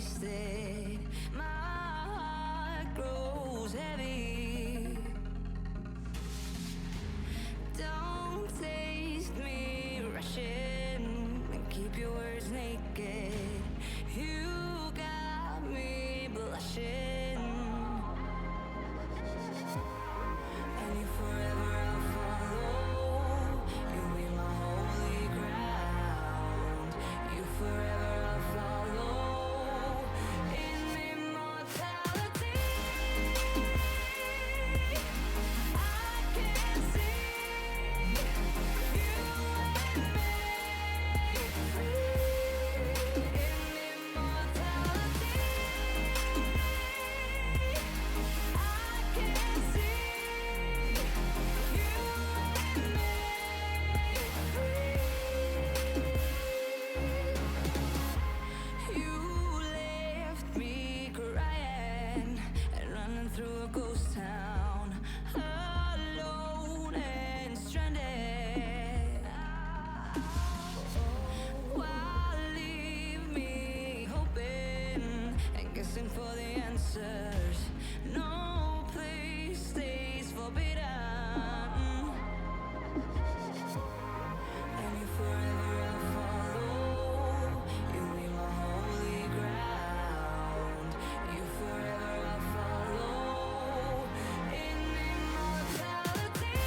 wasted. My heart grows heavy. Don't taste me rushing and keep your words naked. You got me blushing. And you forever I'll follow. You'll be my holy ground. You forever I'll follow. In immortality, I can see you and me free. In immortality, I can see you and me free. You left me crying and running through a ghost town, alone and stranded. Why leave me hoping and guessing for the answers? No place stays forbidden. And you forever I'll follow. You'll be my holy ground. You forever I'll follow. In immortality,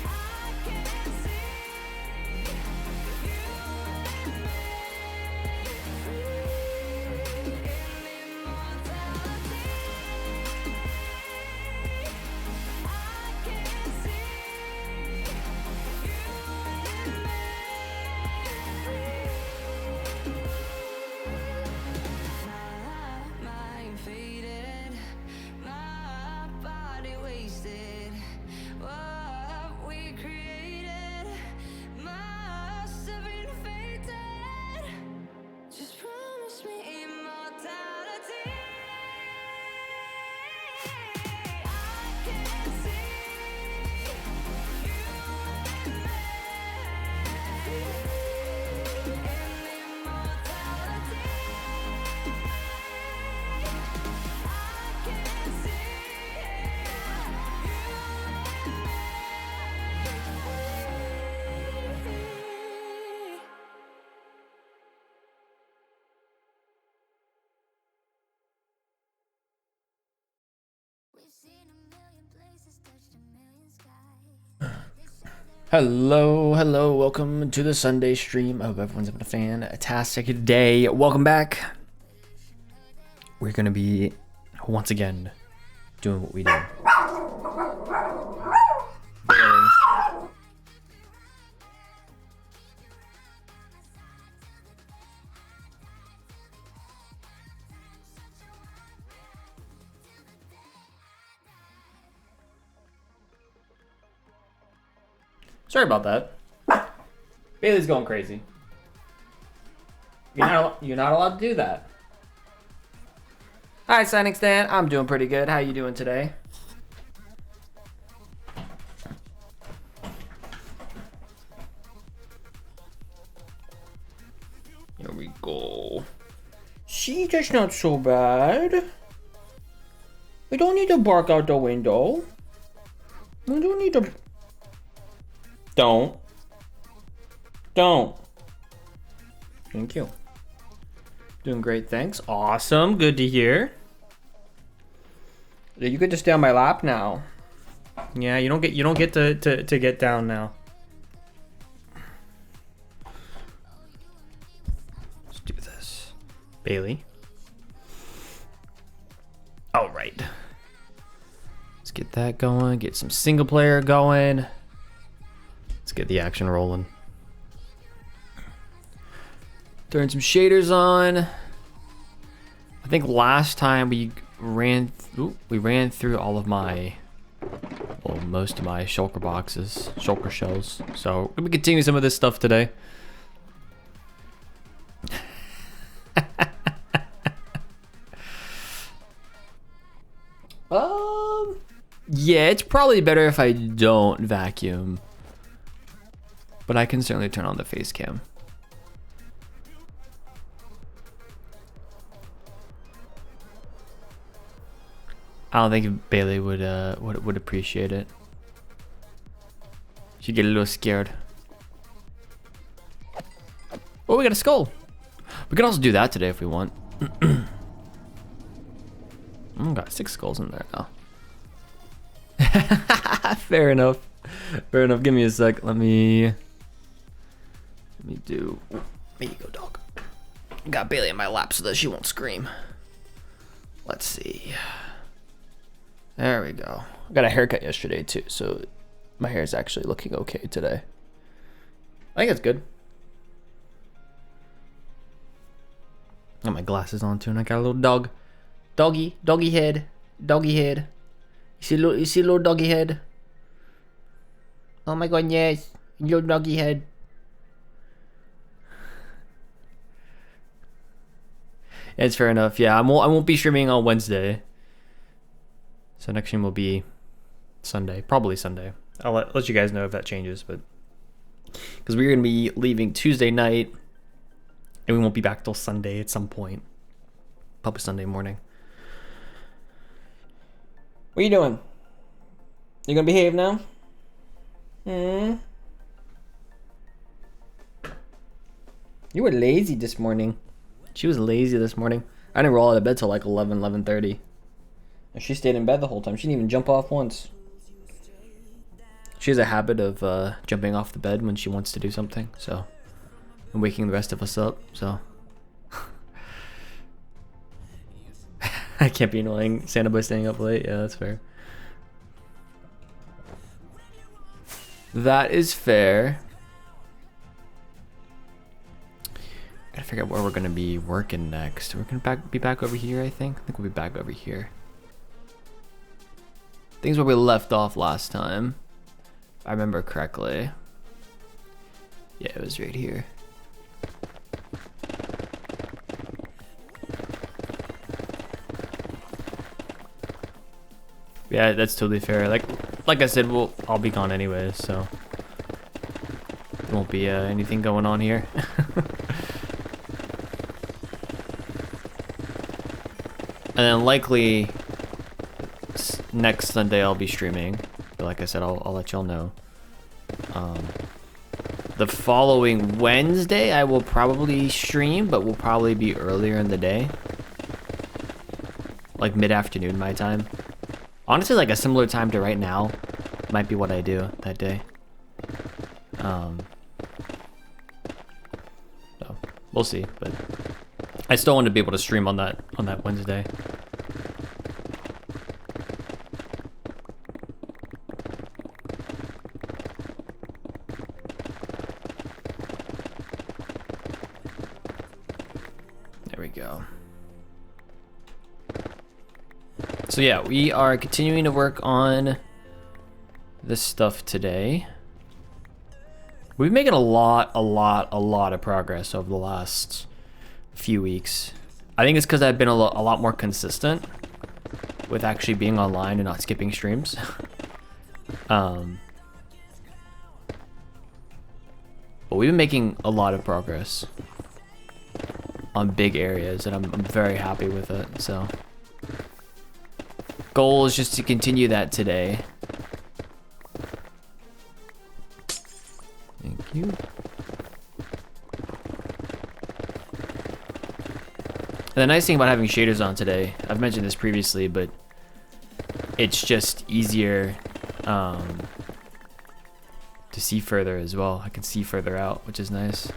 I can see you and me free. In immortality, I can see you and me free. My mind faded, my body wasted. What we created must have been fated. Just promise me immortality. I can see you and me. In immortality, I can see you and me. We've seen a million places, touched a million skies. They say there Hello, welcome to the Sunday stream. I hope everyone's having a fantastic day. Welcome back. We're gonna be once again doing what we do. Bailey. Sorry about that. Bailey's going crazy. You're not allowed to do that. Hi, Signing Stan. I'm doing pretty good. How you doing today? Here we go. See, that's not so bad. We don't need to bark out the window. We don't need to... Don't. Thank you. Doing great, thanks. Awesome, good to hear. You get to stay on my lap now. Yeah, you don't get to get down now. Let's do this. Bailey. All right. Let's get that going. Get some single player going. Let's get the action rolling. Turn some shaders on. I think last time we ran through all of my, well, most of my shulker boxes, shulker shells. So we're gonna continue some of this stuff today. Yeah, it's probably better if I don't vacuum. But I can certainly turn on the face cam. I don't think Bailey would appreciate it. She'd get a little scared. Oh, we got a skull. We can also do that today if we want. Got 6 skulls in there now. Fair enough. Fair enough. Give me a sec. Let me do. There you go, dog. Got Bailey in my lap so that she won't scream. Let's see. There we go. I got a haircut yesterday too, so my hair is actually looking okay today. I think it's good. Got my glasses on too, and I got a little doggy head. You see little doggy head? Oh my god, yes, little doggy head. It's fair enough. Yeah, I won't be streaming on Wednesday. So next stream will be Sunday, probably Sunday. I'll let you guys know if that changes, but because we're gonna be leaving Tuesday night, and we won't be back till Sunday at some point, probably Sunday morning. What are you doing? You gonna behave now? You were lazy this morning. She was lazy this morning. I didn't roll out of bed till like 11:30. And she stayed in bed the whole time. She didn't even jump off once. She has a habit of jumping off the bed when she wants to do something, so, and waking the rest of us up, so. I can't be annoying Santa by staying up late. Yeah, that's fair. That is fair. Gotta figure out where we're gonna be working next. We're gonna be back over here, I think. I think we'll be back over here. Things where we left off last time. If I remember correctly. Yeah, it was right here. Yeah, that's totally fair. Like I said, I'll be gone anyways, so there won't be anything going on here. And then likely next Sunday I'll be streaming. But like I said, I'll let y'all know. The following Wednesday I will probably stream, but will probably be earlier in the day. Like mid-afternoon my time. Honestly, like a similar time to right now might be what I do that day. So we'll see, but I still want to be able to stream on that Wednesday. There we go. So yeah, we are continuing to work on this stuff today. We've been making a lot of progress over the last few weeks. I think it's because I've been a lot more consistent with actually being online and not skipping streams. But we've been making a lot of progress on big areas, and I'm very happy with it. So goal is just to continue that today. Thank you. And the nice thing about having shaders on today, I've mentioned this previously, but it's just easier to see further as well. I can see further out, which is nice. I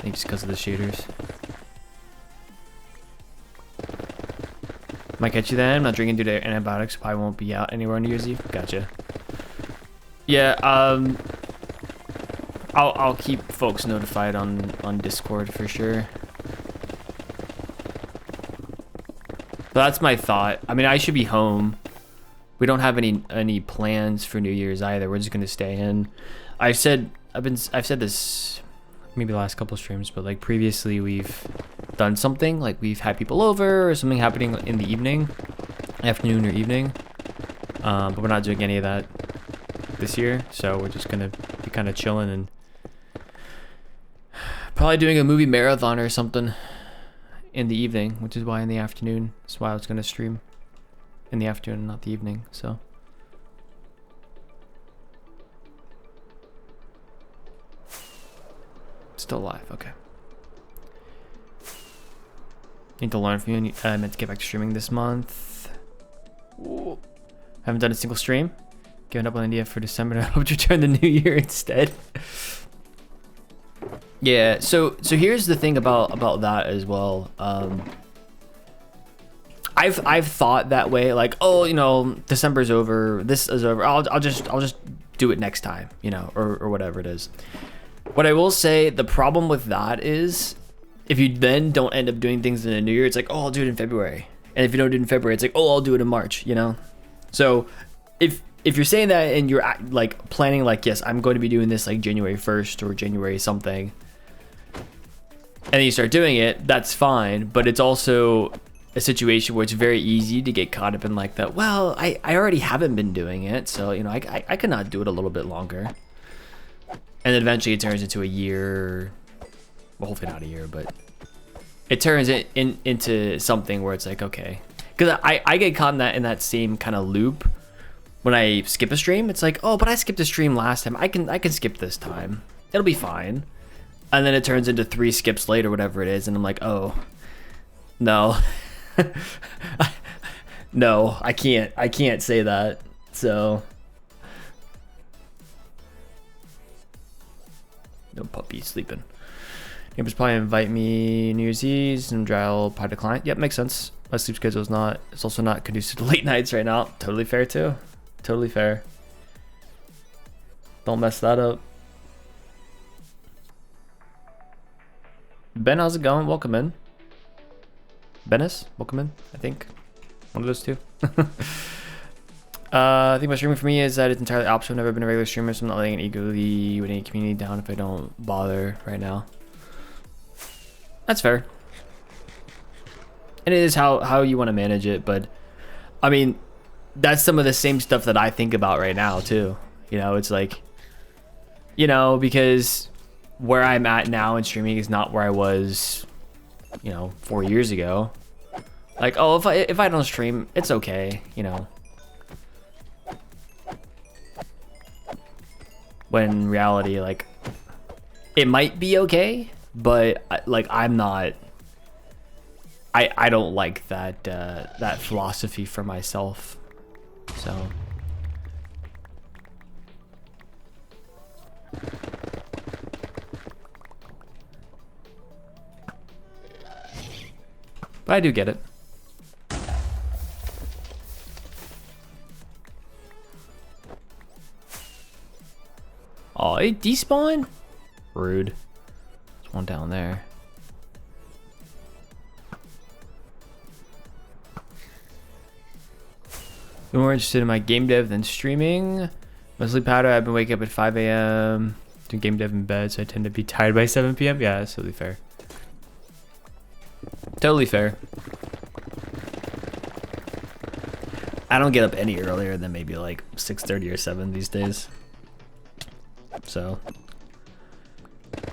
think just because of the shaders. Might catch you then. I'm not drinking due to antibiotics. Probably won't be out anywhere on New Year's Eve. Gotcha. Yeah, I'll keep folks notified on Discord for sure. But that's my thought. I mean, I should be home. We don't have any plans for New Year's either. We're just gonna stay in. I've said this maybe the last couple streams, but like previously we've done something, like we've had people over or something happening in the evening, afternoon or evening. But we're not doing any of that this year, so we're just gonna be kind of chilling and probably doing a movie marathon or something in the evening, which is why in the afternoon is why I was gonna stream. in the afternoon, not the evening. So. Still alive. Okay. Need to learn from you. I meant to get back to streaming this month. Ooh. Haven't done a single stream. Giving up on India for December. I hope to return the new year instead. Yeah. So here's the thing about that as well. I've thought that way. Like, oh, you know, December's over. This is over. I'll just do it next time. You know, or whatever it is. What I will say, the problem with that is, if you then don't end up doing things in the new year, it's like, oh, I'll do it in February. And if you don't do it in February, it's like, oh, I'll do it in March, you know? So if you're saying that and you're like planning like, yes, I'm going to be doing this like January 1st or January something, and then you start doing it, that's fine. But it's also a situation where it's very easy to get caught up in like that, well, I already haven't been doing it. So, you know, I could not do it a little bit longer. And then eventually it turns into a year. Well, hopefully not a year, but it turns it into something where it's like, okay. Because I get caught in that same kind of loop when I skip a stream. It's like, oh, but I skipped a stream last time. I can skip this time. It'll be fine. And then it turns into 3 skips later, whatever it is. And I'm like, oh, no. No, I can't say that. So... No puppy sleeping. Neighbors probably invite me New Year's Eve and I'll probably decline. Yep, makes sense. My sleep schedule is not. It's also not conducive to late nights right now. Totally fair too. Totally fair. Don't mess that up. Ben, how's it going? Welcome in. Benis, welcome in. I think one of those two. I think my streaming for me is that it's entirely optional. I've never been a regular streamer, so I'm not letting it eagerly with any community down if I don't bother right now. That's fair. And it is how you want to manage it, but I mean, that's some of the same stuff that I think about right now too. You know, it's like, you know, because where I'm at now in streaming is not where I was, you know, 4 years ago. Like, oh, if I don't stream, it's okay, you know. When in reality, like, it might be okay, but like I'm not. I don't like that that philosophy for myself. So. But I do get it. Oh, it despawn? Rude. There's one down there. Been more interested in my game dev than streaming. My sleep pattern, I've been waking up at 5 a.m. doing game dev in bed, so I tend to be tired by 7 p.m. Yeah, that's totally fair. Totally fair. I don't get up any earlier than maybe like 6:30 or 7 these days. So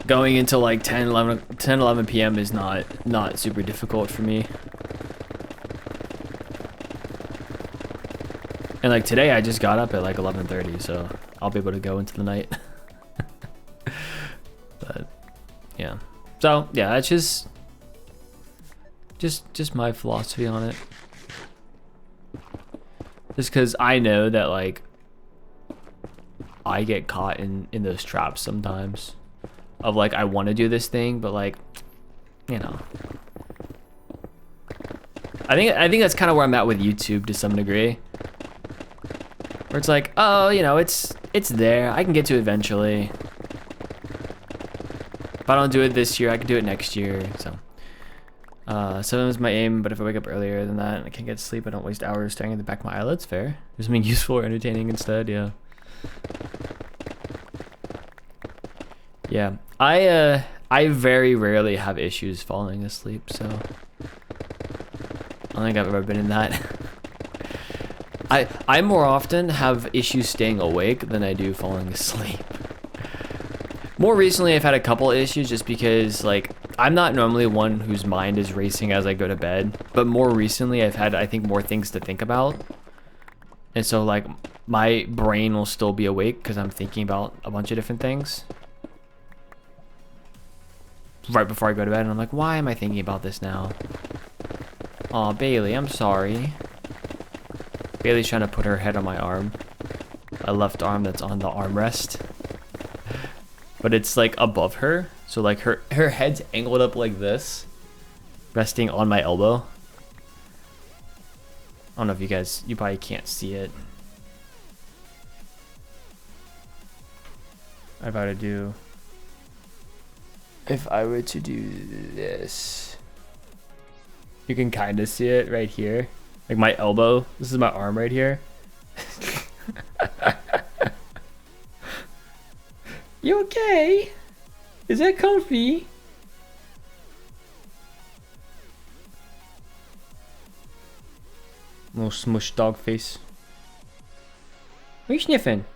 going into like 10-11 p.m. is not super difficult for me. And like today I just got up at like 11:30, so I'll be able to go into the night. But yeah. So yeah, it's just my philosophy on it. Just cause I know that like I get caught in those traps sometimes of like I want to do this thing, but like, you know, I think that's kind of where I'm at with YouTube to some degree, where it's like, oh, you know, it's there, I can get to it eventually. If I don't do it this year, I can do it next year. So 7 is my aim, but if I wake up earlier than that and I can't get to sleep, I don't waste hours staring at the back of my eyelids. Fair. Do something useful or entertaining instead. Yeah. Yeah, I very rarely have issues falling asleep, so I don't think I've ever been in that. I more often have issues staying awake than I do falling asleep. More recently, I've had a couple issues just because like I'm not normally one whose mind is racing as I go to bed, but more recently I've had, I think, more things to think about. And so like my brain will still be awake because I'm thinking about a bunch of different things right before I go to bed. And I'm like, why am I thinking about this now? Aw, Bailey, I'm sorry. Bailey's trying to put her head on my arm. My left arm that's on the armrest. But it's like above her. So like her head's angled up like this, resting on my elbow. I don't know if you probably can't see it. If I were to do this, you can kind of see it right here. Like my elbow, this is my arm right here. You okay? Is that comfy? Little smush dog face. What are you sniffing?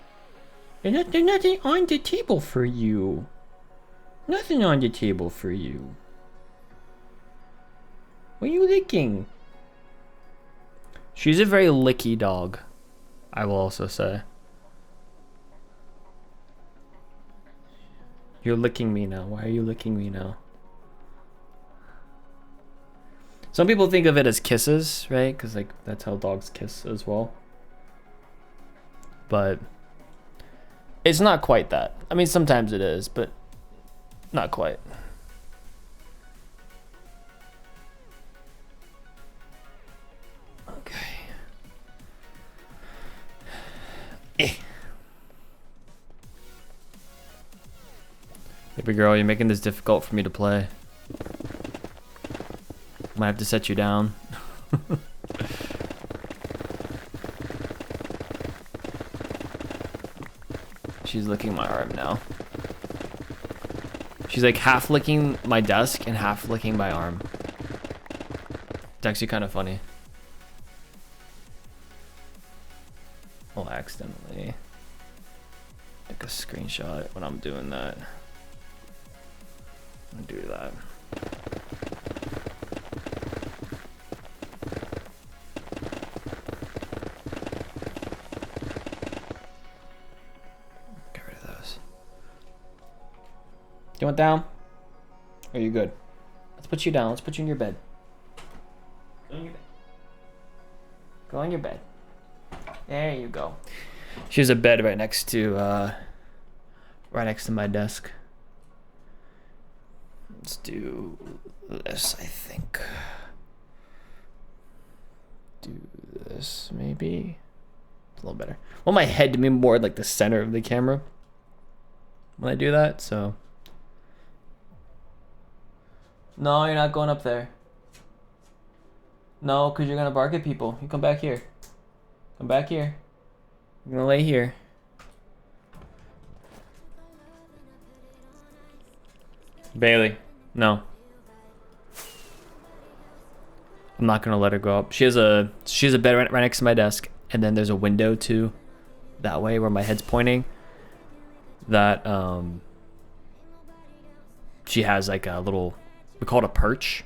There's nothing on the table for you. Nothing on the table for you. What are you licking? She's a very licky dog, I will also say. You're licking me now. Why are you licking me now? Some people think of it as kisses, right? Because like that's how dogs kiss as well. But it's not quite that. I mean, sometimes it is, but not quite. Okay. Baby girl, you're making this difficult for me to play. Might have to set you down. She's licking my arm now. She's like half licking my desk and half licking my arm. It's actually kind of funny. I'll accidentally take a screenshot when I'm doing that. I'll do that. Get rid of those. You want down? Or are you good? Let's put you down. Let's put you in your bed. Go in your bed. Go in your bed. There you go. She has a bed right next to my desk. Let's do this, I think. Do this, maybe. It's a little better. I want my head to be more like the center of the camera when I do that, so. No, you're not going up there. No, because you're going to bark at people. You come back here. Come back here. You're going to lay here. Bailey. No. I'm not gonna let her go up. She has a bed right next to my desk, and then there's a window too, that way where my head's pointing. That she has like a little, we call it a perch.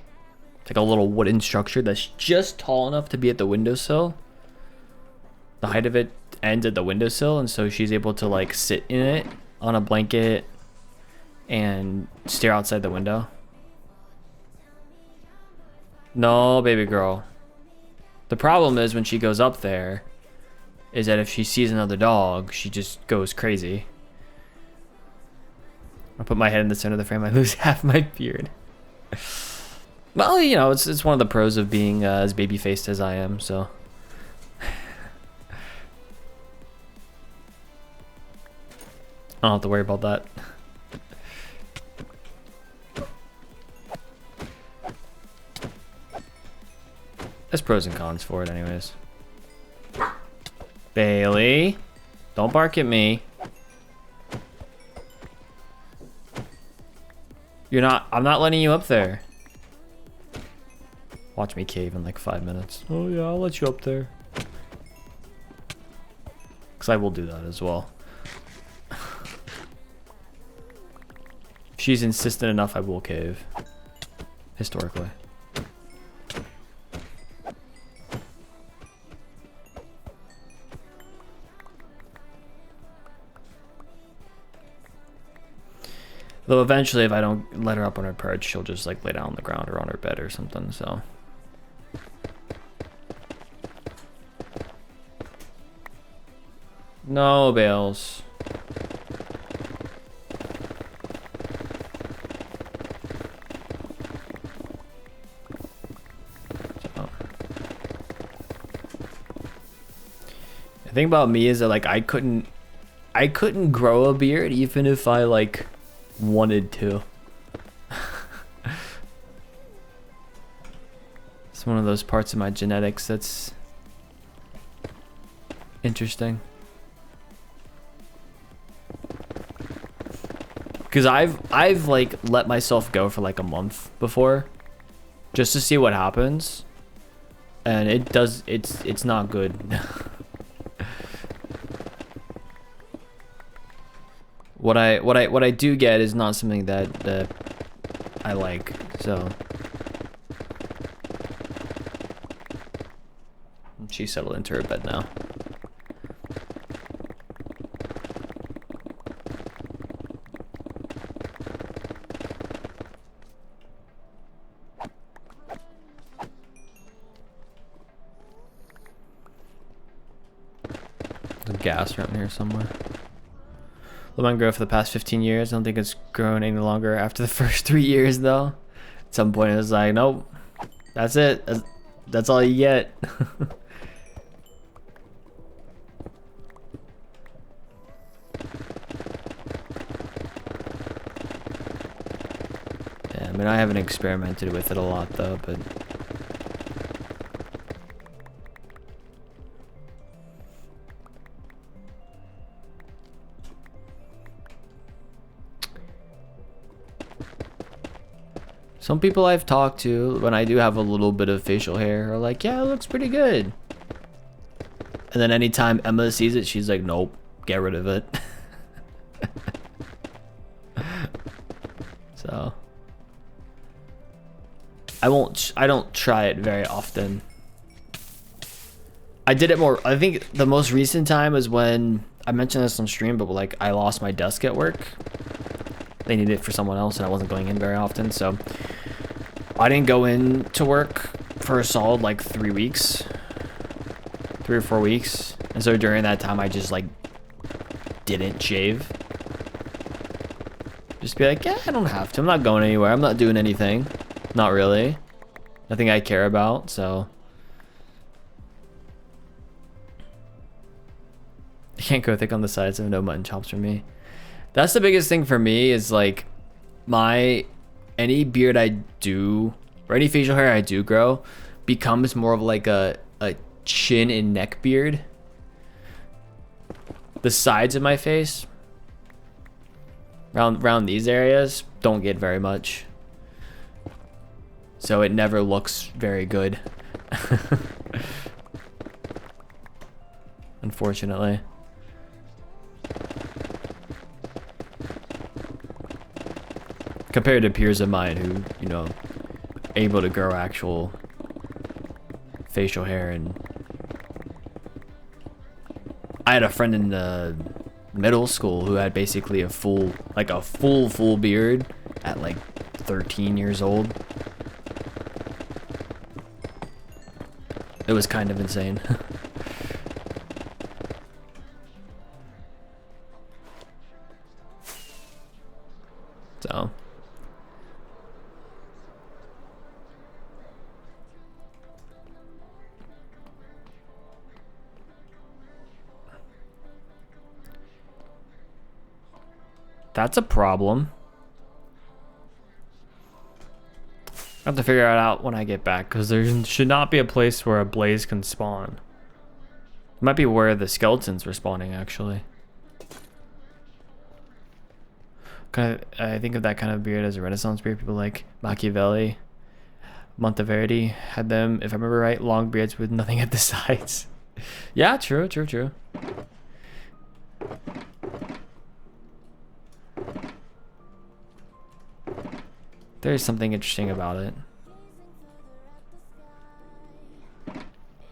It's like a little wooden structure that's just tall enough to be at the windowsill. The height of it ends at the windowsill, and so she's able to like sit in it on a blanket and stare outside the window. No, baby girl. The problem is when she goes up there is that if she sees another dog, she just goes crazy. I put my head in the center of the frame, I lose half my beard. Well, you know, it's one of the pros of being as baby-faced as I am, so. I don't have to worry about that. There's pros and cons for it anyways. Bailey, don't bark at me. I'm not letting you up there. Watch me cave in like 5 minutes. Oh yeah, I'll let you up there. Because I will do that as well. If she's insistent enough, I will cave. historically. Though eventually, if I don't let her up on her perch, she'll just like lay down on the ground or on her bed or something, so. No, Bales. So. The thing about me is that like I couldn't grow a beard even if I like wanted to. It's one of those parts of my genetics that's interesting. Because I've like let myself go for like a month before just to see what happens, and it's not good. What I do get is not something that I like, so. She settled into her bed now. There's gas around here somewhere. Lemon grow for the past 15 years. I don't think it's grown any longer after the first 3 years, though. At some point, it was like, nope, that's it. That's all you get. Yeah, I mean, I haven't experimented with it a lot, though, but. Some people I've talked to, when I do have a little bit of facial hair, are like, yeah, it looks pretty good. And then anytime Emma sees it, she's like, nope, get rid of it. So. I don't try it very often. I did it more, I think the most recent time is when, I mentioned this on stream, but like I lost my desk at work. They needed it for someone else and I wasn't going in very often, so I didn't go in to work for a solid like 3 weeks, 3 or 4 weeks. And so during that time I just like didn't shave. Just be like, yeah, I don't have to, I'm not going anywhere, I'm not doing anything. Not really. Nothing I care about, so. I can't go thick on the sides, of no mutton chops for me. That's the biggest thing for me is like any beard I do or any facial hair I do grow becomes more of like a chin and neck beard. The sides of my face around these areas don't get very much. So it never looks very good. Unfortunately. Compared to peers of mine who, you know, able to grow actual facial hair. And I had a friend in the middle school who had basically a full beard at like 13 years old. It was kind of insane. So. That's a problem. I have to figure it out when I get back, because there should not be a place where a blaze can spawn. It might be where the skeletons were spawning, actually. I think of that kind of beard as a Renaissance beard. People like Machiavelli, Monteverdi had them, if I remember right, long beards with nothing at the sides. Yeah, true. There's something interesting about it.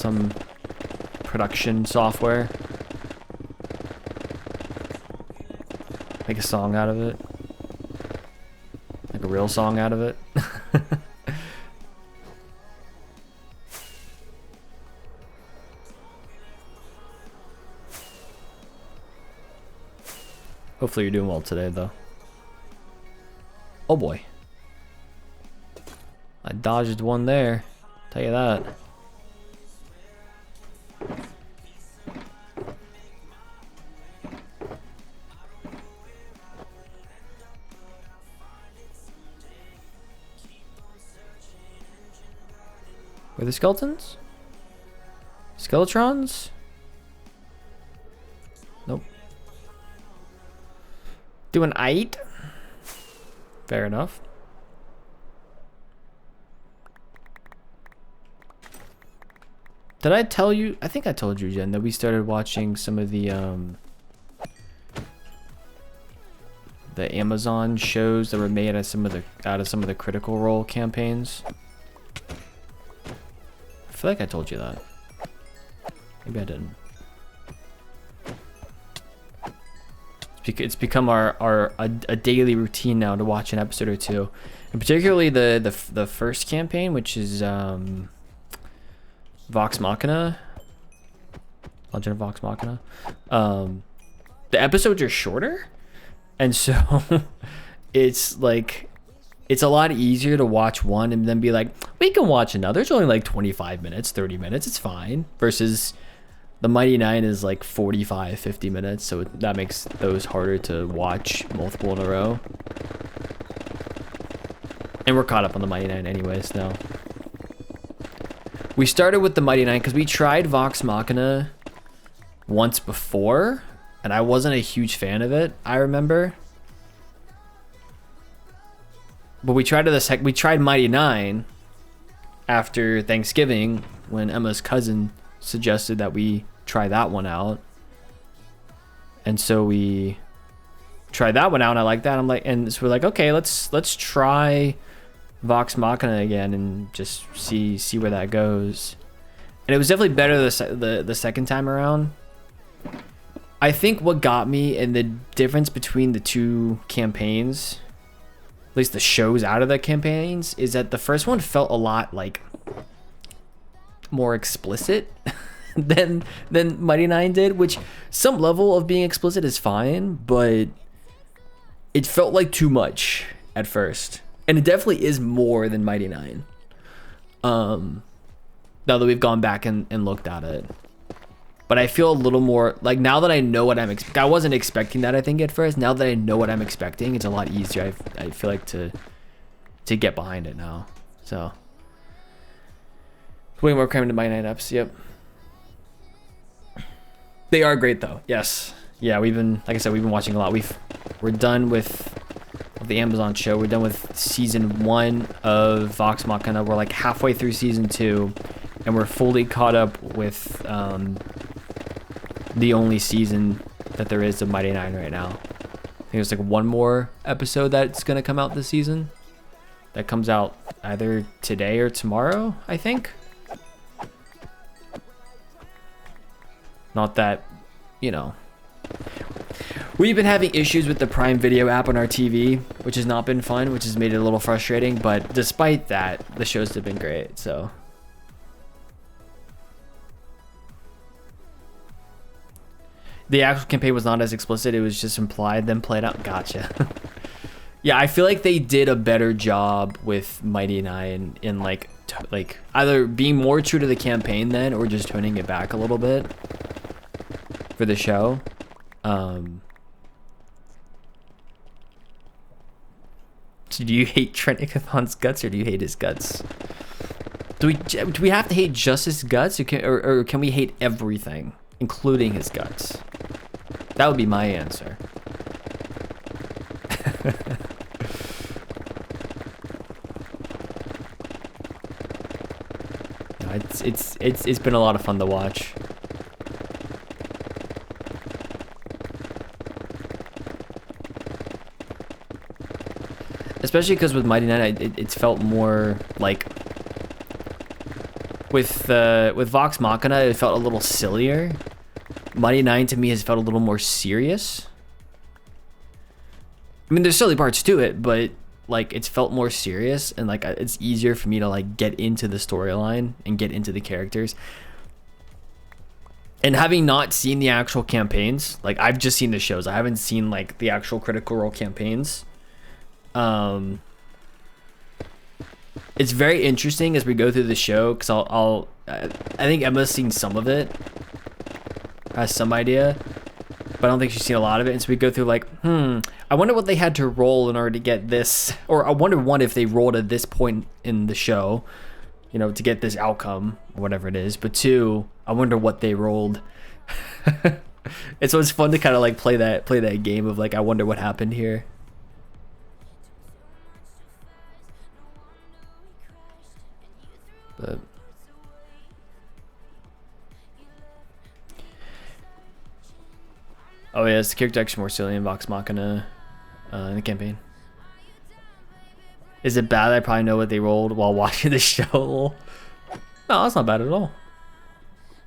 some production software. Make a song out of it. Like a real song out of it. Hopefully you're doing well today, though. Oh boy. I dodged one there. Tell you that. Were the skeletons? Skeletrons? Nope. Doing 8. Fair enough. Did I tell you? I think I told you, Jen, that we started watching some of the Amazon shows that were made out of some of the Critical Role campaigns. I feel like I told you that. Maybe I didn't. It's become a daily routine now to watch an episode or two, and particularly the first campaign, which is Vox Machina, Legend of Vox Machina. The episodes are shorter, and so it's like it's a lot easier to watch one and then be like, we can watch another. It's only like 25 minutes, 30 minutes. It's fine. Versus the Mighty Nine is like 45, 50 minutes, so that makes those harder to watch multiple in a row. And we're caught up on the Mighty Nine anyways now. We started with the Mighty Nine because we tried Vox Machina once before, and I wasn't a huge fan of it, I remember. But we tried we tried Mighty Nine after Thanksgiving when Emma's cousin suggested that we try that one out, and so we tried that one out, and I like that. I'm like, and so we're like, okay, let's try Vox Machina again and just see where that goes. And it was definitely better the second time around. I think what got me, and the difference between the two campaigns, at least the shows out of the campaigns, is that the first one felt a lot like more explicit than Mighty Nine did, which some level of being explicit is fine, but it felt like too much at first, and it definitely is more than Mighty Nine. Now that we've gone back and looked at it, but I feel a little more like, now that I know what I'm I wasn't expecting that, I think, at first. Now that I know what I'm expecting, it's a lot easier. I feel like to get behind it now. So way more crammed to Mighty Nine eps. Yep. They are great though. Yes. Yeah, we've been, like I said, we've been watching a lot. We're done with the Amazon show. We're done with season 1 of Vox Machina. We're like halfway through season 2, and we're fully caught up with the only season that there is of Mighty Nine right now. I think there's like one more episode that's gonna come out this season. That comes out either today or tomorrow, I think. Not that, you know. We've been having issues with the Prime Video app on our TV, which has not been fun, which has made it a little frustrating, but despite that, the shows have been great, so. The actual campaign was not as explicit, it was just implied, then played out. Gotcha. Yeah, I feel like they did a better job with Mighty Nine in like either being more true to the campaign then, or just toning it back a little bit for the show. So do you hate Trent Ichabod's guts, or do you hate his guts? Do we have to hate just his guts, or can we hate everything, including his guts? That would be my answer. No, it's been a lot of fun to watch. Especially because with Mighty Nine, it's felt more like with Vox Machina, it felt a little sillier. Mighty Nine to me has felt a little more serious. I mean, there's silly parts to it, but like it's felt more serious, and like it's easier for me to like get into the storyline and get into the characters. And having not seen the actual campaigns, like I've just seen the shows, I haven't seen like the actual Critical Role campaigns. It's very interesting as we go through the show, because I think Emma's seen some of it, has some idea, but I don't think she's seen a lot of it. And so we go through like, I wonder what they had to roll in order to get this, or I wonder one, if they rolled at this point in the show, you know, to get this outcome, or whatever it is. But two, I wonder what they rolled. And so it's fun to kind of like play that game of like, I wonder what happened here. But oh yeah, it's the character actually more silly in Vox Machina in the campaign. Is it bad? I probably know what they rolled while watching the show. No, that's not bad at all.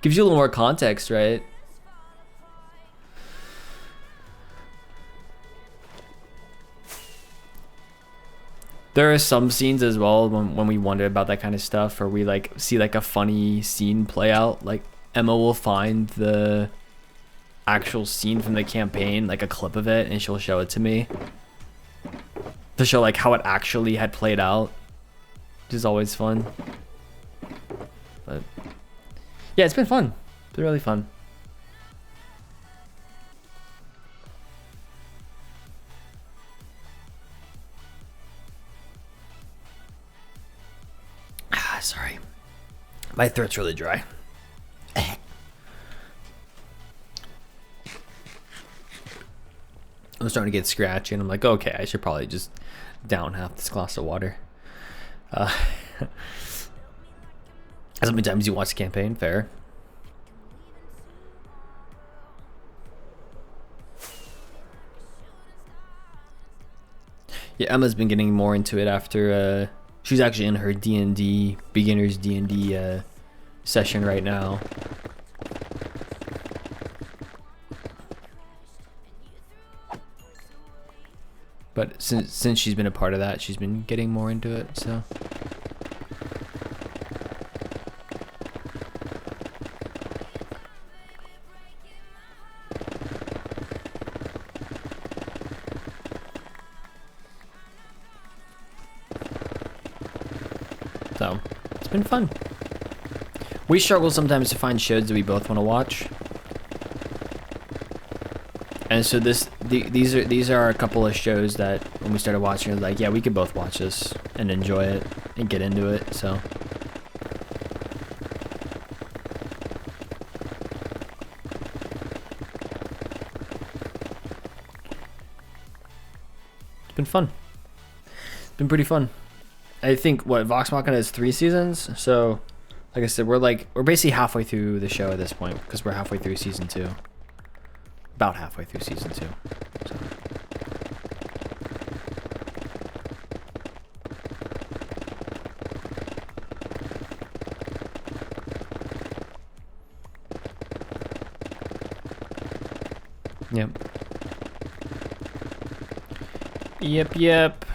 Gives you a little more context, right? There are some scenes as well when we wonder about that kind of stuff, or we like see like a funny scene play out. Like Emma will find the actual scene from the campaign, like a clip of it, and she'll show it to me to show like how it actually had played out, which is always fun. But yeah, it's been fun. It's been really fun. Sorry, my throat's really dry. I'm starting to get scratchy, and I'm like, okay, I should probably just down half this glass of water. How many times you watch the campaign? Fair. Yeah, Emma's been getting more into it after she's actually in her D&D beginners D&D session right now. But since she's been a part of that, she's been getting more into it, so. So, it's been fun. We struggle sometimes to find shows that we both want to watch. And so these are a couple of shows that when we started watching, it was like, yeah, we could both watch this and enjoy it and get into it. So it's been fun. It's been pretty fun. I think Vox Machina has 3 seasons, so like I said, we're basically halfway through the show at this point, because we're halfway through season 2. About halfway through season 2. So. Yep. Yep.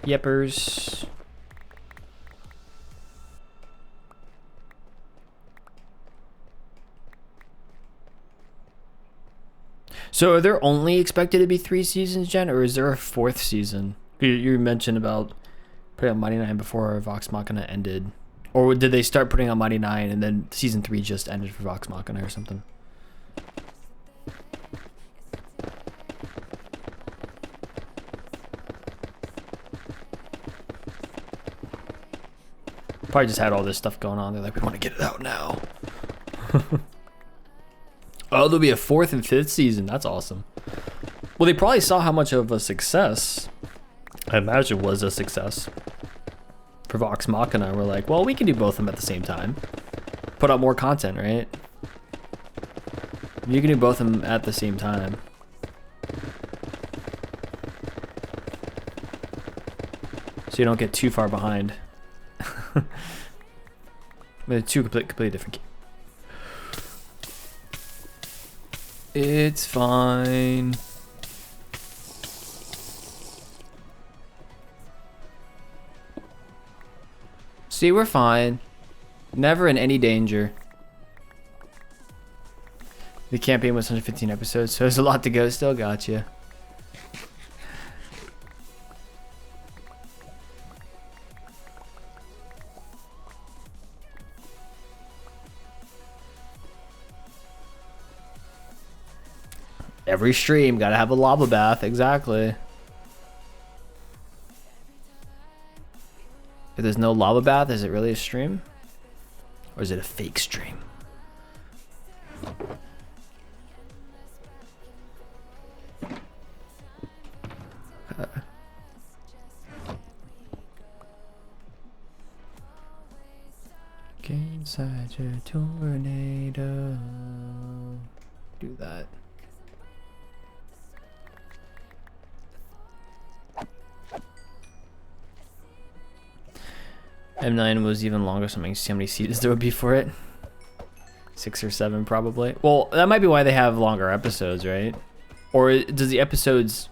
Yepers. So are there only expected to be 3 seasons, Jen, or is there a 4th season? You mentioned about putting on Mighty 9 before Vox Machina ended. Or did they start putting on Mighty 9 and then season 3 just ended for Vox Machina or something? Probably just had all this stuff going on. They're like, we want to get it out now. Oh, there'll be a 4th and 5th season. That's awesome. Well, they probably saw how much of a success, I imagine, was a success for Vox Machina. We're like, well, we can do both of them at the same time. Put out more content, right? You can do both of them at the same time. So you don't get too far behind. They're two completely different. It's fine. See, we're fine. Never in any danger. The campaign was 115 episodes, so there's a lot to go still. Gotcha. Every stream gotta have a lava bath, exactly. If there's no lava bath, is it really a stream? Or is it a fake stream? Get inside your tornado. Do that. M9 was even longer, so I'm see how many seasons there would be for it. 6 or 7 probably. Well, that might be why they have longer episodes, right? Or does the episodes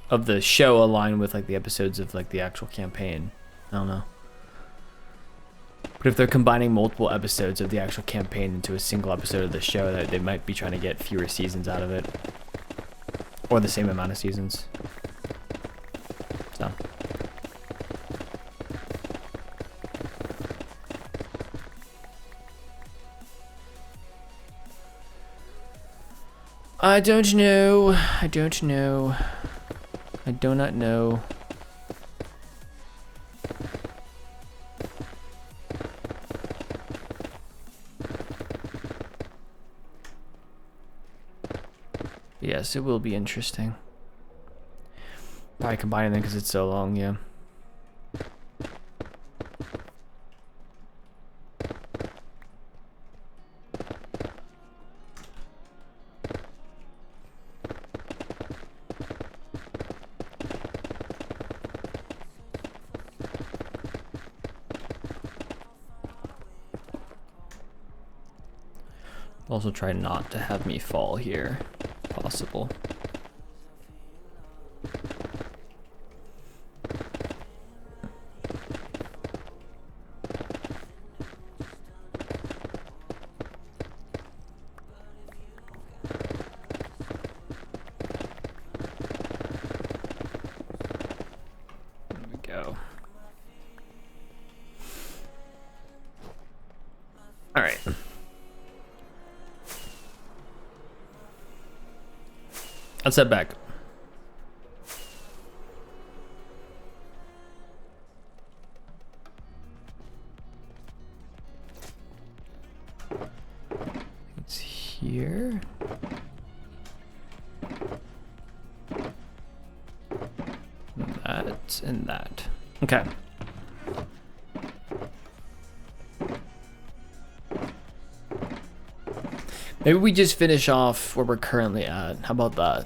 of the show align with like the episodes of like the actual campaign? I don't know. But if they're combining multiple episodes of the actual campaign into a single episode of the show, that they might be trying to get fewer seasons out of it. Or the same amount of seasons. So. I don't know. I don't know. I do not know. Yes, it will be interesting. Probably combining them because it's so long, yeah. Also try not to have me fall here, if possible. There we go. All right. Let's head back. It's here. That and that. Okay. Maybe we just finish off where we're currently at. How about that?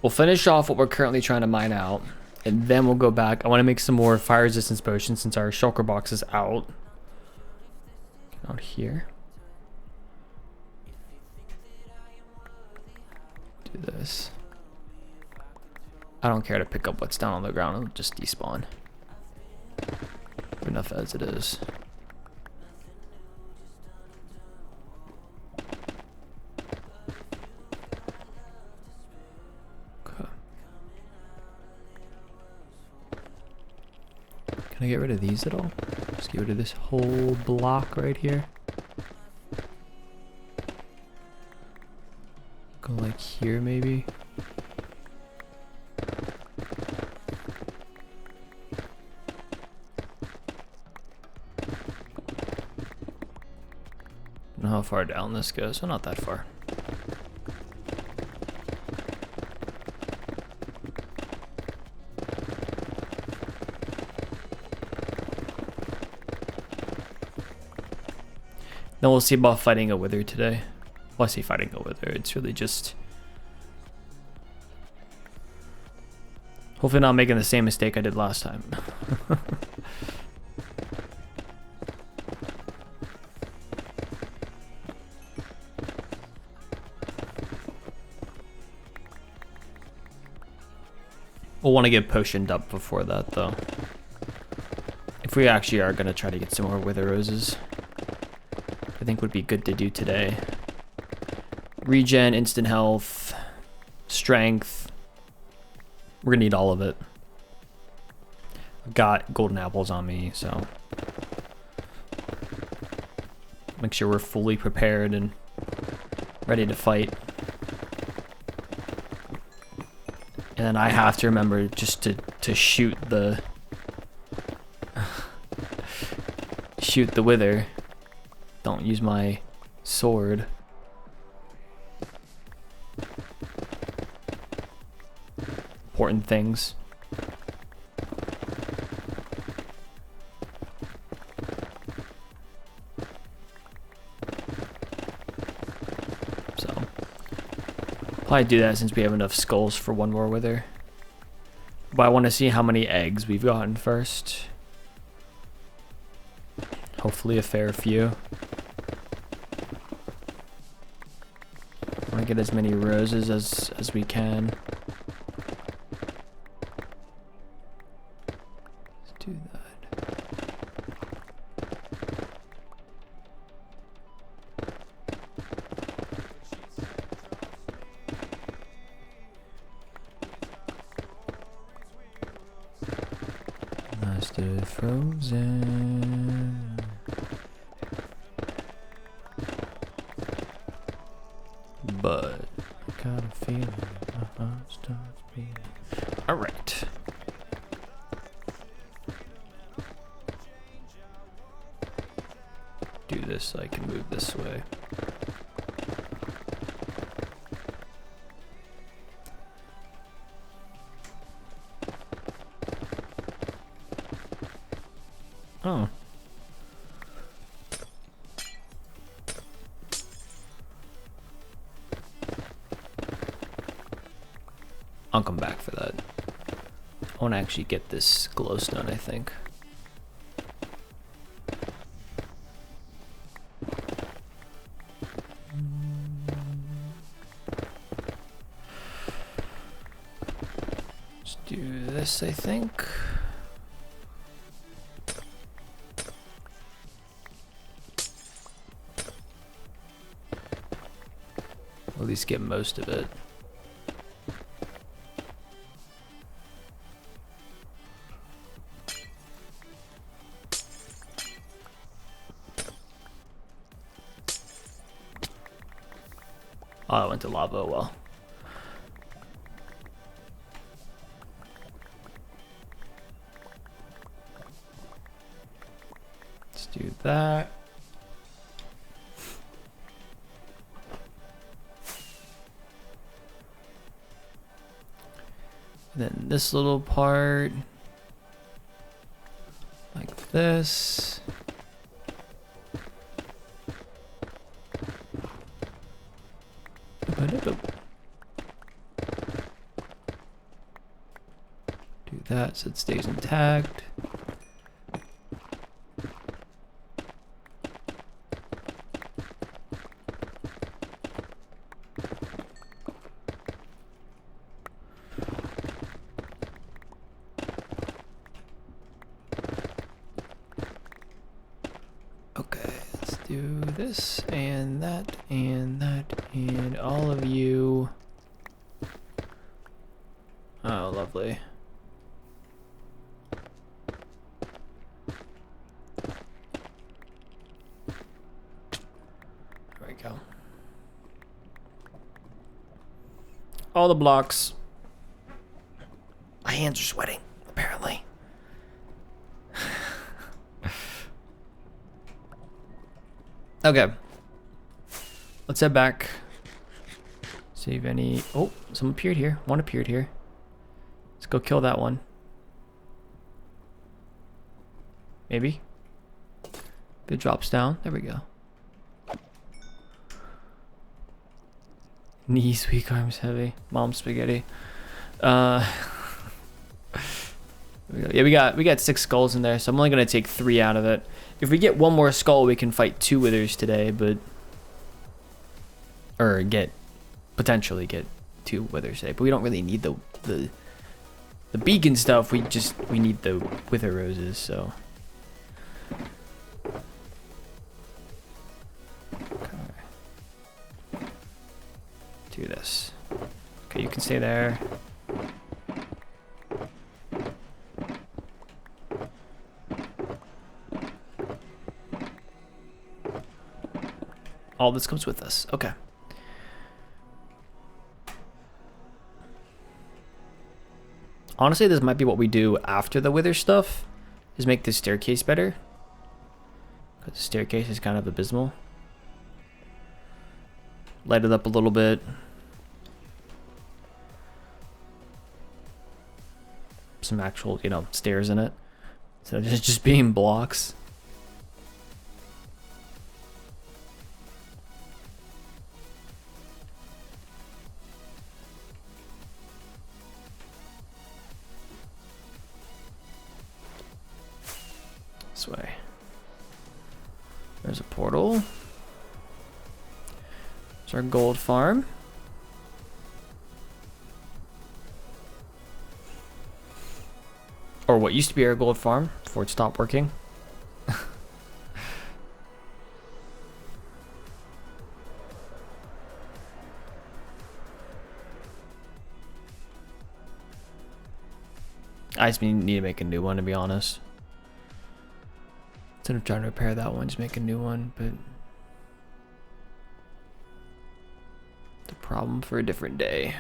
We'll finish off what we're currently trying to mine out, and then we'll go back. I want to make some more fire resistance potions since our shulker box is out. Out here. Do this. I don't care to pick up what's down on the ground. It'll just despawn. Enough as it is. Okay. Can I get rid of these at all? Just get rid of this whole block right here. Go like here maybe. How far down this goes, so not that far. Then we'll see about fighting a wither today. Well, I say fighting a wither, it's really just Hopefully not making the same mistake I did last time. We'll want to get potioned up before that, though. If we actually are going to try to get some more Wither Roses, I think would be good to do today. Regen, instant health, strength. We're going to need all of it. I've got golden apples on me, so make sure we're fully prepared and ready to fight. And then I have to remember just to shoot the shoot the wither. Don't use my sword. Important things. Probably do that since we have enough skulls for one more wither. But I want to see how many eggs we've gotten first. Hopefully a fair few. I want to get as many roses as we can. Let's do that. Master Frozen. But I got a feeling my heart starts beating. Alright. Do this so I can move this way. Oh. I'll come back for that. I want to actually get this glowstone, I think. Let's do this, I think. At least get most of it. Oh, I went to lava, oh well. Let's do that. Then this little part, like this. Do that so it stays intact. Do this and that and that and all of you. Oh, lovely. There we go. All the blocks. My hands are sweating, apparently. Okay, let's head back. See if any. Oh, some appeared here. One appeared here. Let's go kill that one. Maybe. If it drops down. There we go. Knees weak, arms heavy. Mom spaghetti. Yeah, we got 6 skulls in there, so I'm only gonna take 3 out of it. If we get one more skull, we can fight 2 withers today, but or potentially get 2 withers today. But we don't really need the beacon stuff. We need the wither roses. So okay. Do this. Okay, you can stay there. All this comes with us. Okay. Honestly, this might be what we do after the wither stuff, is make this staircase better. Because the staircase is kind of abysmal. Light it up a little bit. Some actual, you know, stairs in it. So just being blocks. This way. There's a portal. There's our gold farm. Or what used to be our gold farm before it stopped working. I just need to make a new one, to be honest. Instead of trying to repair that one, just make a new one, but the problem for a different day.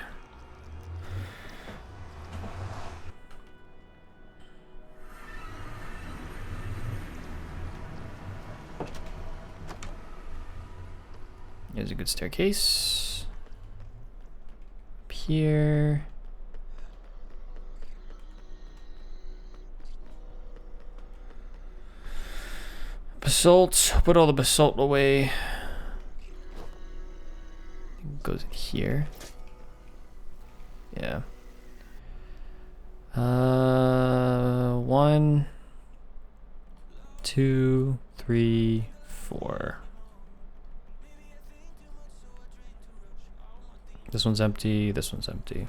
Here's a good staircase. Up here. Basalt, put all the basalt away. It goes in here. Yeah. 1, 2, 3, 4. This one's empty, this one's empty.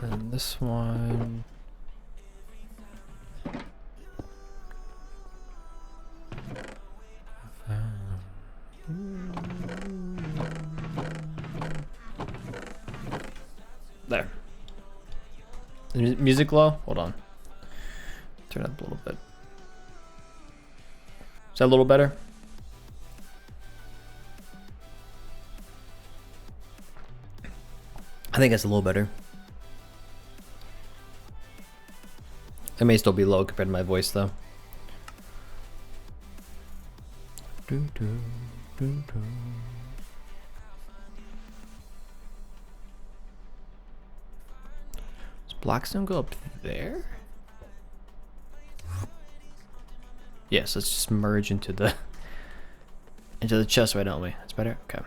And this one. There. Is music low? Hold on. Turn it up a little bit. Is that a little better? I think it's a little better. It may still be low compared to my voice, though. Does Blackstone go up there? Yes, let's just merge into the chest, right, don't we? That's better? Okay.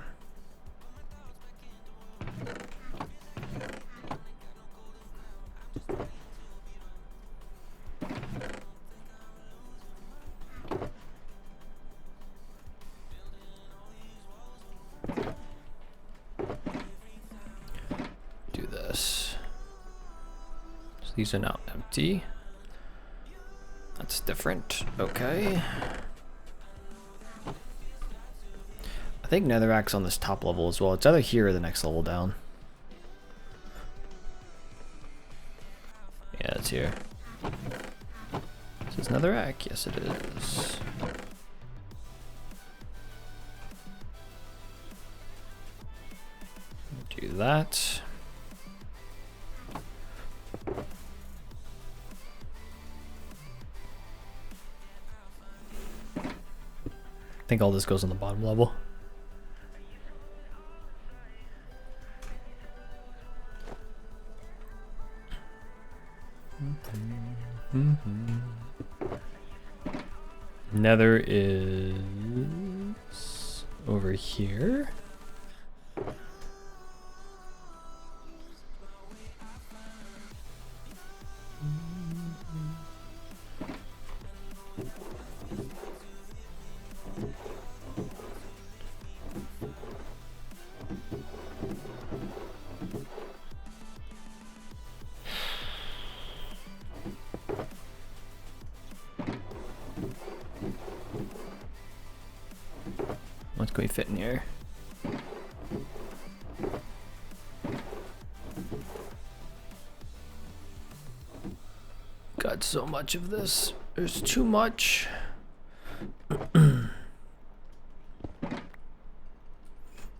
Do this. So these are now empty. That's different. Okay. I think Netherrack's on this top level as well. It's either here or the next level down. Yeah, it's here. Is this Netherrack? Yes, it is. Do that. I think all this goes on the bottom level. Nether is over here. What can we fit in here? Got so much of this. There's too much.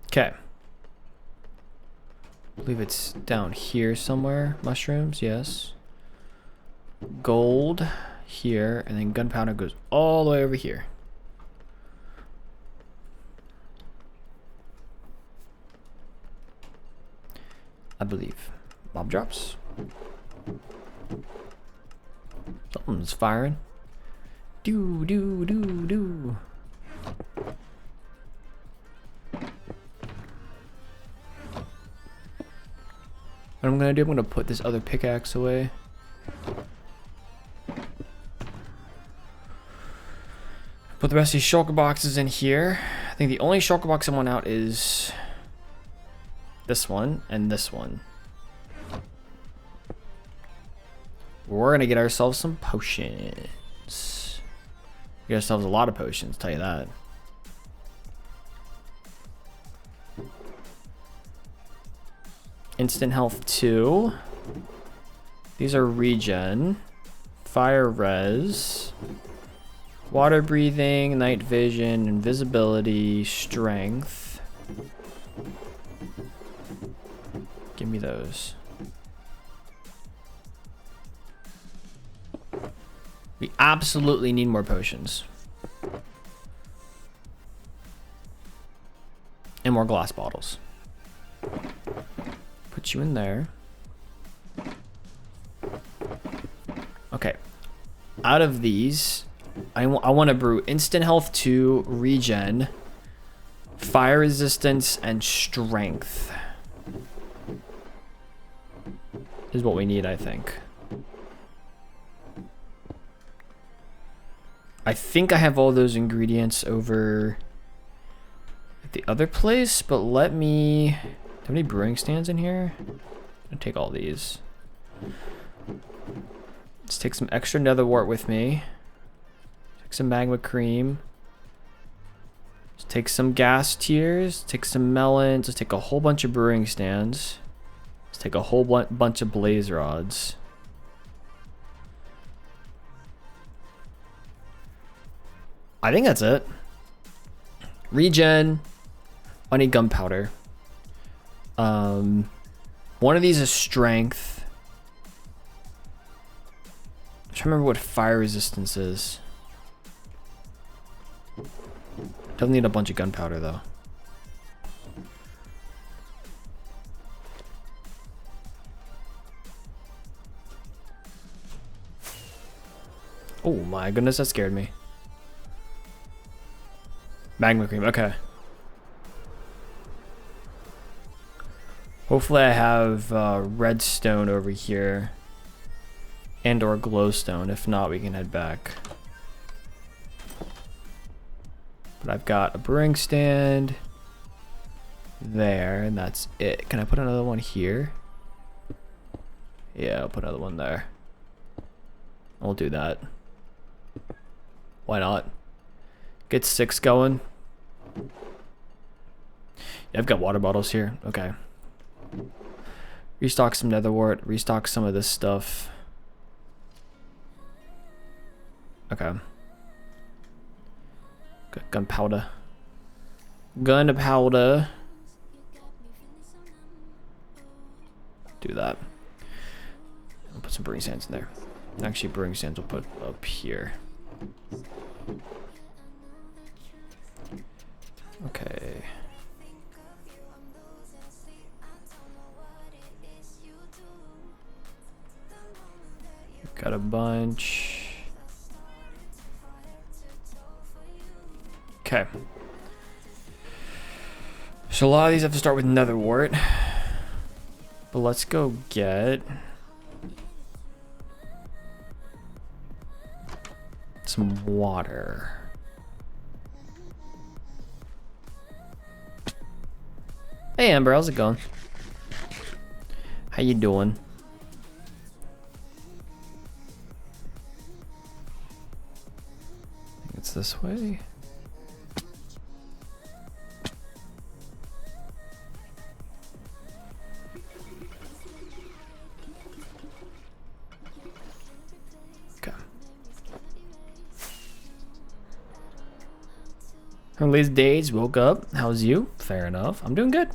Okay. I believe it's down here somewhere. Mushrooms, yes. Gold here, and then gunpowder goes all the way over here. I believe. Mob drops. Something's firing. Do, do, do, do. What I'm gonna do, I'm gonna put this other pickaxe away. Put the rest of these shulker boxes in here. I think the only shulker box I want out is this one and this one. We're gonna get ourselves some potions. Get ourselves a lot of potions, tell you that. Instant health 2. These are regen. Fire res. Water breathing, night vision, invisibility, strength. Give me those. We absolutely need more potions. And more glass bottles. Put you in there. Okay. Out of these, I want to brew instant health 2, regen, fire resistance, and strength. Is what we need, I think. I think I have all those ingredients over at the other place, but let me... Do I have any brewing stands in here? I'm gonna take all these. Let's take some extra nether wart with me. Take some magma cream. Let's take some gas tiers. Take some melons. Let's take a whole bunch of brewing stands. Let's take a whole bunch of blaze rods. I think that's it. Regen. I need gunpowder. One of these is strength. I'm trying to remember what fire resistance is. Doesn't need a bunch of gunpowder though. Oh my goodness, that scared me. Magma cream, okay. Hopefully I have redstone over here. And or glowstone. If not, we can head back. But I've got a brewing stand there, and that's it. Can I put another one here? Yeah, I'll put another one there. I'll do that. Why not? Get 6 going. Yeah, I've got water bottles here. Okay. Restock some nether wart. Restock some of this stuff. Okay. Got gunpowder. Gunpowder. Do that. I'll put some brewing sands in there. Actually, brewing sands we'll put up here. Okay. Got a bunch. Okay. So a lot of these have to start with nether wart. But let's go get some water. Hey Amber, how's it going? How you doing? I think it's this way. Okay. Early days, woke up. How's you? Fair enough. I'm doing good.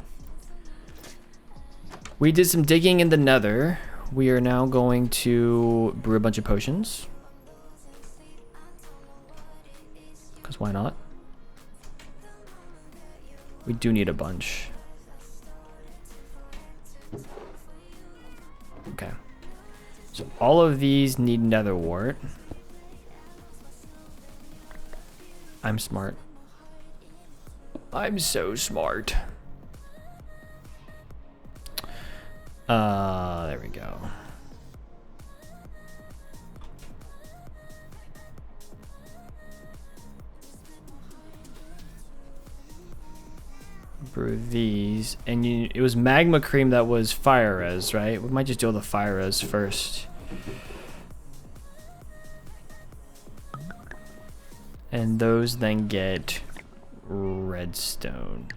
We did some digging in the nether. We are now going to brew a bunch of potions. Because why not? We do need a bunch. Okay. So all of these need nether wart. I'm smart. I'm so smart. There we go. Brew these, and it was magma cream that was fire res, right? We might just do all the fire res first. And those then get redstone.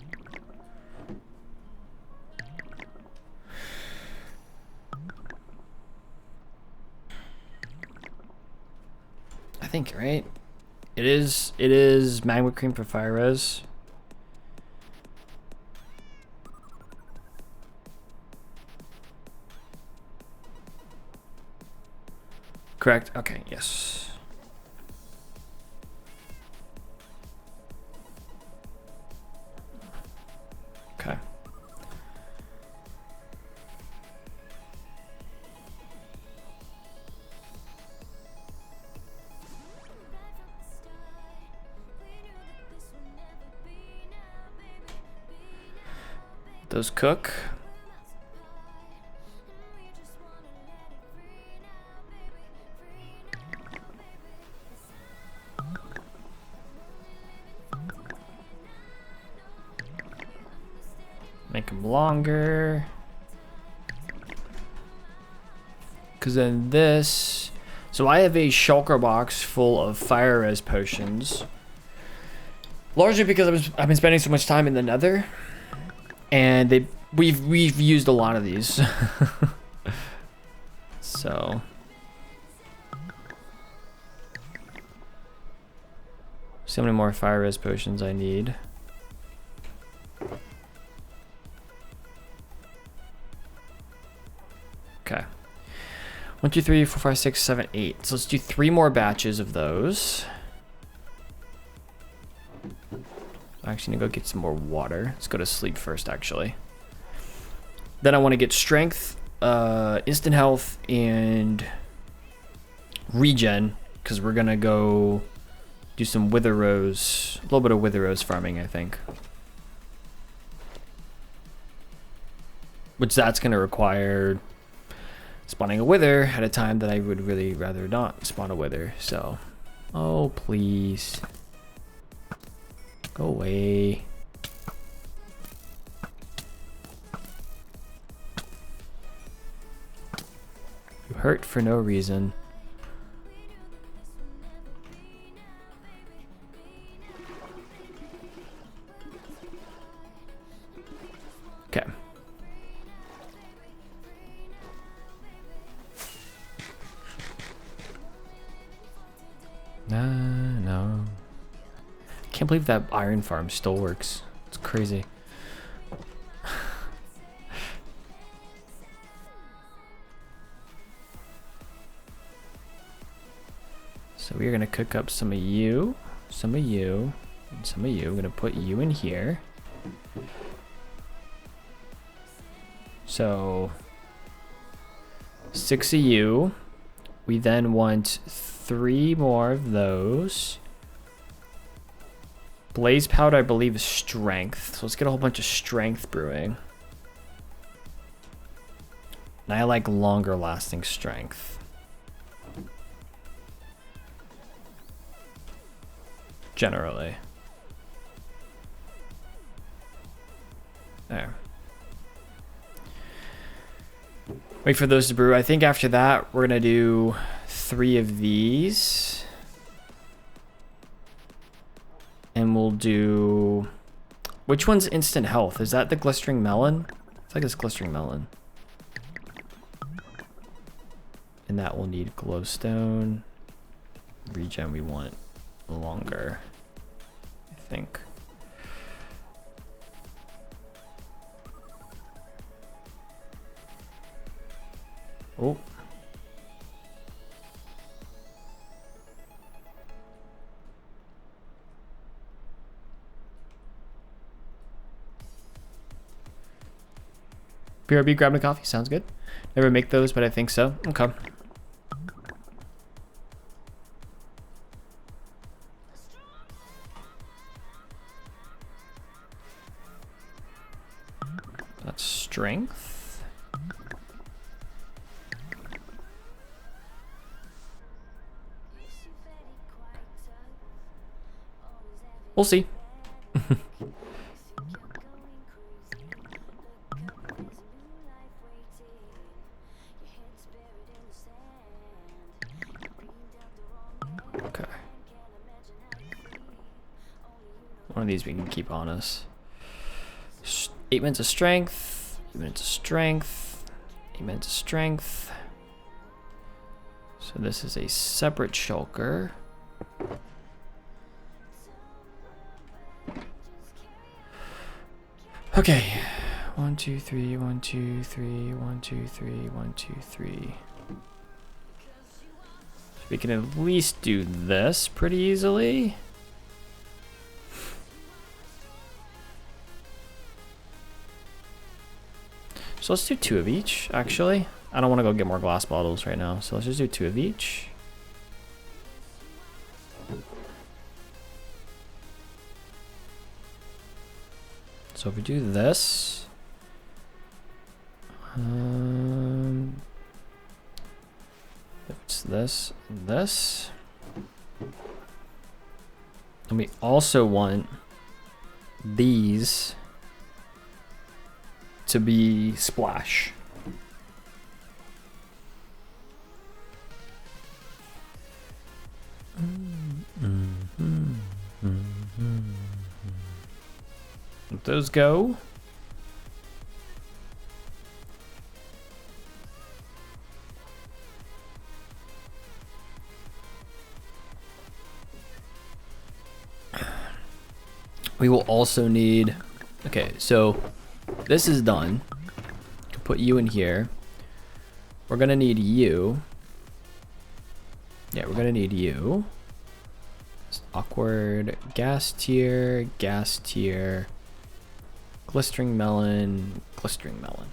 I think, right? It is magma cream for fire res. Correct. Okay, yes. Okay. Those cook. Make them longer. Because then this... So I have a shulker box full of fire res potions. Largely because I've been spending so much time in the nether. And we've used a lot of these. So... See how many more fire res potions I need. Okay. 1, 2, 3, 4, 5, 6, 7, 8. So let's do 3 more batches of those. I actually need to go get some more water. Let's go to sleep first, actually. Then I want to get strength, instant health, and regen, because we're going to go do some wither rose, a little bit of wither rose farming, I think. Which that's going to require spawning a wither at a time that I would really rather not spawn a wither. So, oh please, go away. You hurt for no reason. Okay. No. Can't believe that iron farm still works. It's crazy. So we're gonna cook up some of you, and some of you. I'm gonna put you in here. So 6 of you. We then want 3 more of those. Blaze powder, I believe, is strength. So let's get a whole bunch of strength brewing. And I like longer lasting strength. Generally. There. Wait for those to brew. I think after that, we're going to do 3 of these. And we'll do... Which one's instant health? Is that the glistering melon? It's like it's glistering melon. And that will need glowstone. Regen we want longer, I think. Oh. BRB grabbing a coffee, sounds good. Never make those, but I think so. Okay. That's strength. We'll see. Okay. One of these we can keep on us. 8 minutes of strength, 8 minutes of strength, 8 minutes of strength. So this is a separate shulker. Okay. 1, 2, 3, 1, 2, 3, 1, 2, 3, 1, 2, 3. So we can at least do this pretty easily. So let's do 2 of each, actually. I don't want to go get more glass bottles right now, so let's just do 2 of each. So if we do this, it's this and this, and we also want these to be splash. Let those go. We will also need, okay, so this is done. Put you in here. We're gonna need you. Yeah, we're gonna need you. It's awkward. Gas tier, glistering melon, glistering melon.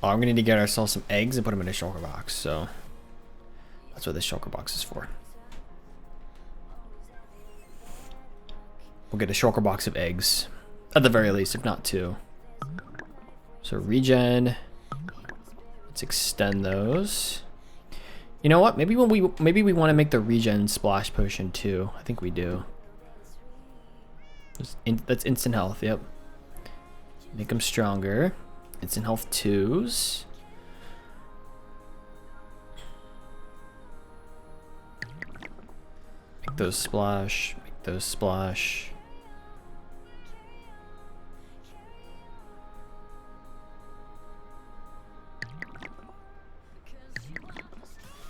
Oh, I'm gonna need to get ourselves some eggs and put them in a shulker box. So that's what this shulker box is for. We'll get a shulker box of eggs. At the very least, if not 2. So regen. Let's extend those. You know what? Maybe we want to make the regen splash potion too. I think we do. That's instant health. Yep. Make them stronger. Instant health 2s. Make those splash. Make those splash.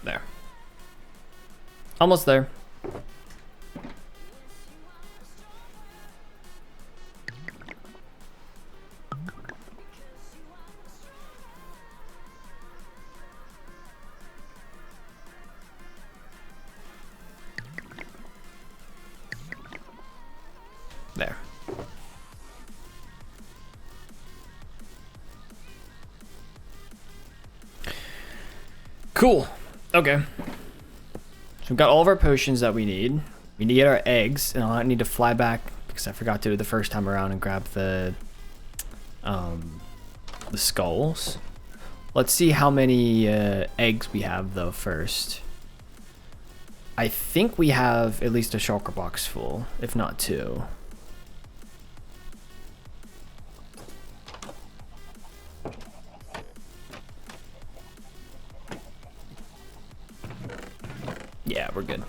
There. Almost there. There. Cool. Okay. So we've got all of our potions that we need. We need to get our eggs, and I need to fly back because I forgot to do it the first time around and grab the skulls. Let's see how many eggs we have though first. I think we have at least a shulker box full, if not two. Yeah, we're good.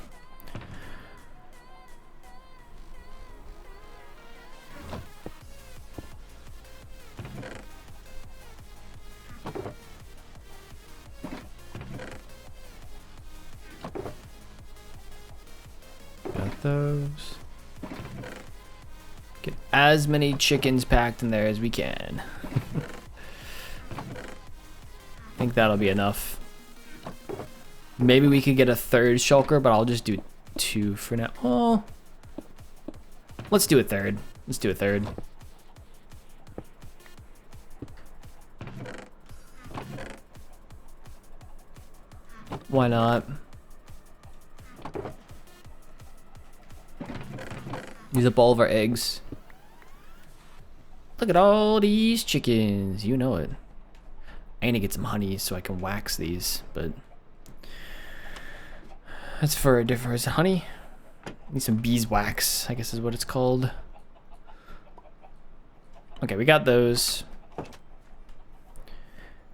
Got those. Get as many chickens packed in there as we can. I think that'll be enough. Maybe we could get a third shulker, but I'll just do 2 for now. Oh, let's do a third. Let's do a third. Why not? Use up all of our eggs. Look at all these chickens. You know it. I need to get some honey so I can wax these, but that's for a different. Is it honey? Need some beeswax, I guess is what it's called. Okay, we got those.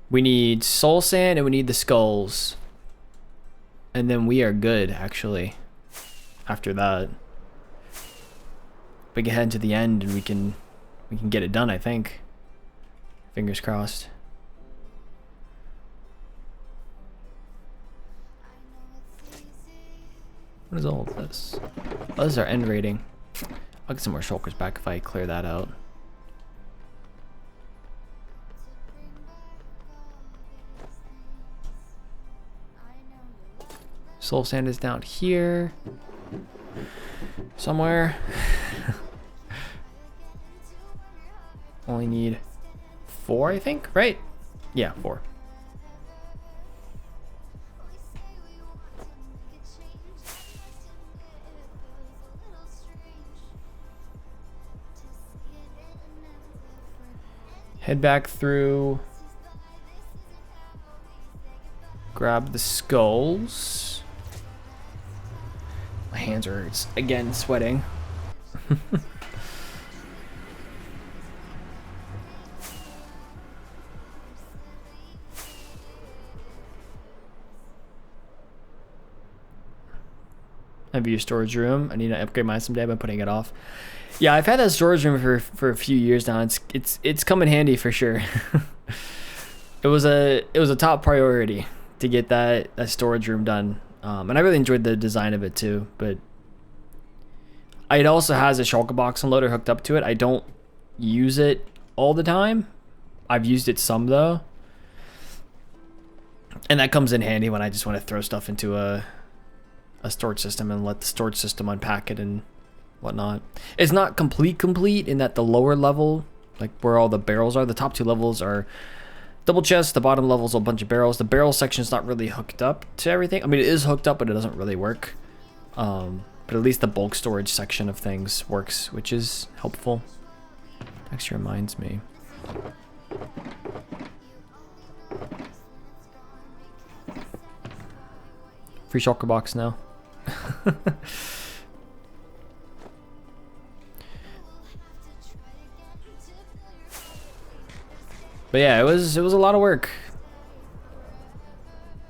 We need soul sand and we need the skulls. And then we are good, actually. After that, we can head to the end and we can get it done, I think. Fingers crossed. What is all of this? Oh, this is our end rating. I'll get some more shulkers back if I clear that out. Soul sand is down here somewhere. Only need 4, I think, right? Yeah, 4. Head back through. Grab the skulls. My hands are again sweating. I view storage room. I need to upgrade mine someday. I've been putting it off. Yeah, I've had that storage room for a few years now. It's come in handy for sure. It was a top priority to get that storage room done. And I really enjoyed the design of it too. But it also has a shulker box unloader hooked up to it. I don't use it all the time. I've used it some though. And that comes in handy when I just want to throw stuff into a storage system and let the storage system unpack it and whatnot. It's not complete in that the lower level, like where all the barrels are, the top 2 levels are double chest, the bottom level is a bunch of barrels. The barrel section is not really hooked up to everything. I mean, it is hooked up, but it doesn't really work. But at least the bulk storage section of things works, which is helpful. Actually reminds me. Free shulker box now. But yeah, it was a lot of work.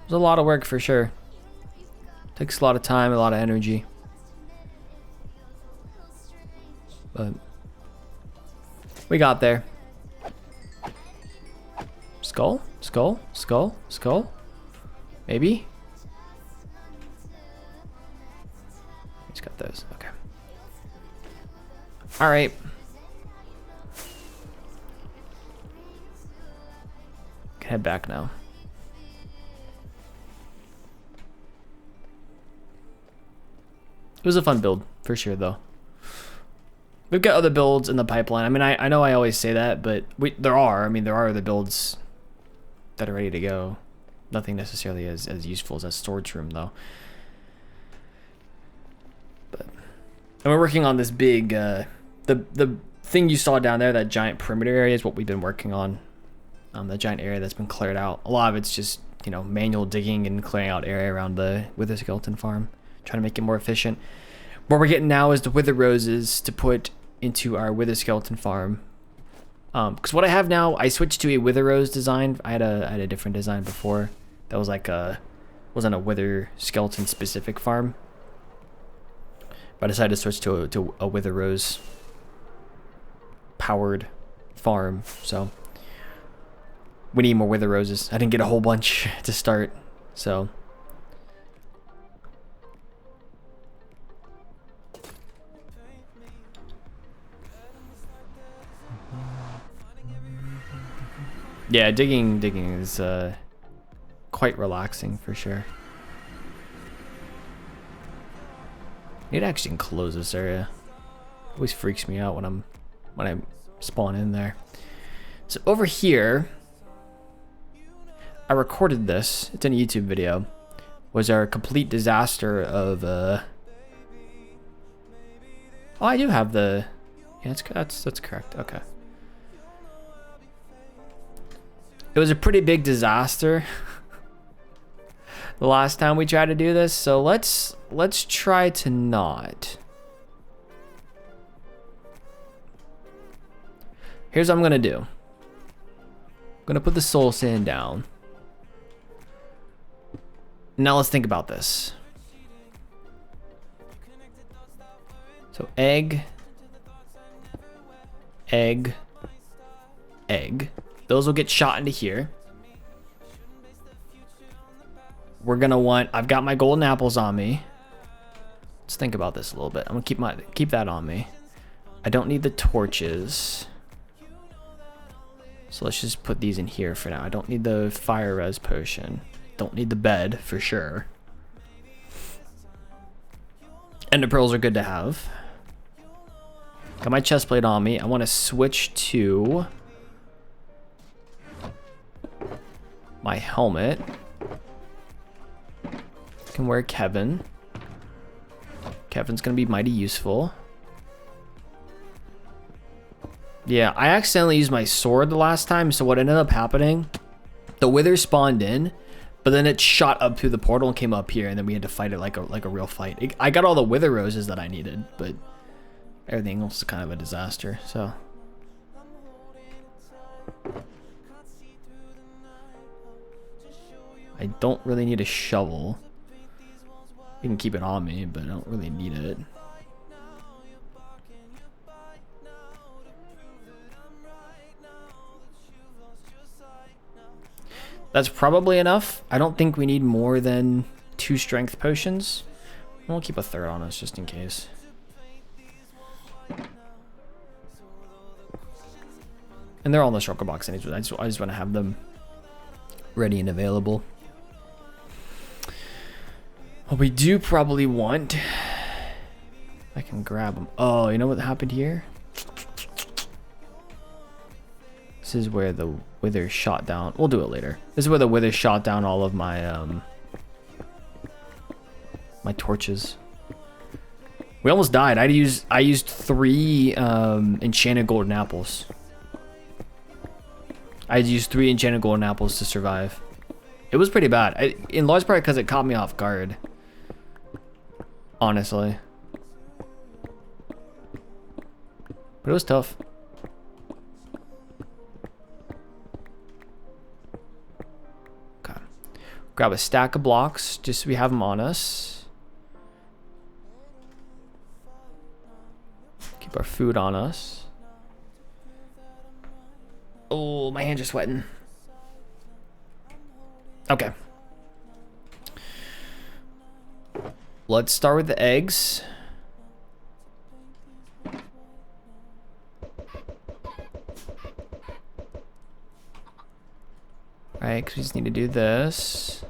It was a lot of work for sure. Takes a lot of time, a lot of energy. But we got there. Skull? Skull? Skull? Skull? Maybe? Just got those. Okay. Alright. Can head back now. It was a fun build, for sure, though. We've got other builds in the pipeline. I mean, I know I always say that, but there are other builds that are ready to go. Nothing necessarily as useful as a storage room though. But and we're working on this big the thing you saw down there, that giant perimeter area, is what we've been working on. The giant area that's been cleared out. A lot of it's just, you know, manual digging and clearing out area around the Wither Skeleton farm, trying to make it more efficient. What we're getting now is the Wither Roses to put into our Wither Skeleton farm. Because what I have now, I switched to a Wither Rose design. I had a different design before. That was like wasn't a Wither Skeleton specific farm. But I decided to switch to a Wither Rose powered farm. So we need more Wither Roses. I didn't get a whole bunch to start, so. Yeah, digging is quite relaxing for sure. I need to actually enclose this area. It always freaks me out when I spawn in there. So over here, I recorded this. It's in a YouTube video. Was our complete disaster of oh, I do have the, yeah, that's correct. Okay. It was a pretty big disaster the last time we tried to do this, so let's try to not. Here's what I'm gonna do. I'm gonna put the soul sand down. Now let's think about this. So egg, egg, egg. Those will get shot into here. We're gonna want, I've got my golden apples on me. Let's think about this a little bit. I'm gonna keep that on me. I don't need the torches. So let's just put these in here for now. I don't need the fire res potion. Don't need the bed for sure. Ender pearls are good to have. Got my chest plate on me. I want to switch to my helmet. Can wear Kevin. Kevin's gonna be mighty useful. Yeah, I accidentally used my sword the last time, so what ended up happening, the wither spawned in, but then it shot up through the portal and came up here, and then we had to fight it like a real fight. I got all the wither roses that I needed, but everything else is kind of a disaster, so. I don't really need a shovel. You can keep it on me, but I don't really need it. That's probably enough. I don't think we need more than 2 strength potions. We'll keep a third on us just in case. And they're all in the shulker box anyways. I just want to have them ready and available. What we do probably want, I can grab them. Oh, you know what happened here? This is where the wither shot down. We'll do it later. This is where the wither shot down all of my my torches. We almost died. I used 3 enchanted golden apples. I used 3 enchanted golden apples to survive. It was pretty bad. In large part because it caught me off guard. Honestly. But it was tough. Okay. Grab a stack of blocks just so we have them on us. Keep our food on us. Oh, my hands are sweating. Okay. Let's start with the eggs. Right, because we just need to do this.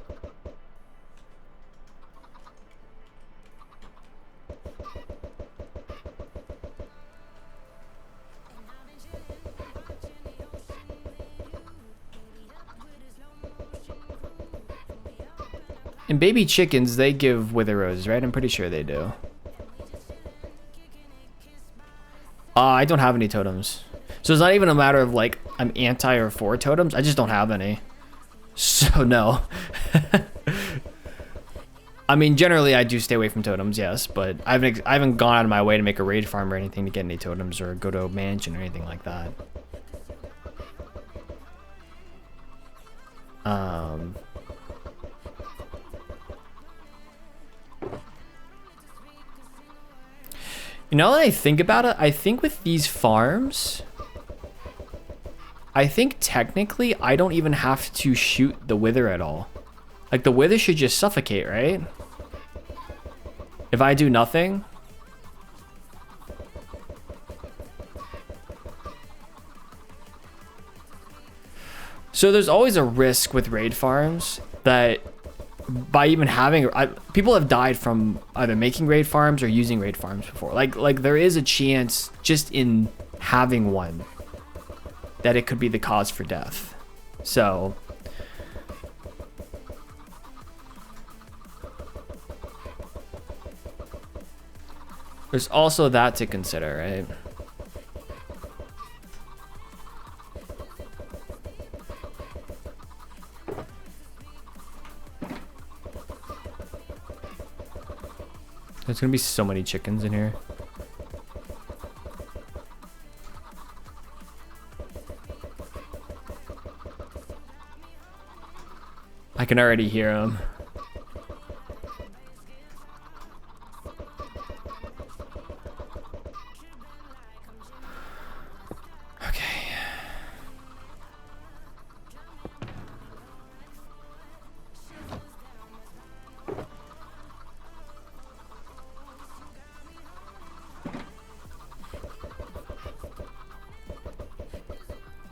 And baby chickens, they give wither roses, right? I'm pretty sure they do. I don't have any totems. So it's not even a matter of like I'm anti or for totems. I just don't have any. So no. I mean, generally I do stay away from totems, yes, but I haven't gone out of my way to make a raid farm or anything to get any totems or go to a mansion or anything like that. You know, when I think about it, I think with these farms, I think technically I don't even have to shoot the wither at all. Like the wither should just suffocate, right? If I do nothing. So there's always a risk with raid farms that by even having, people have died from either making raid farms or using raid farms before. Like there is a chance just in having one that it could be the cause for death. So there's also that to consider, right? There's gonna be so many chickens in here. I can already hear them.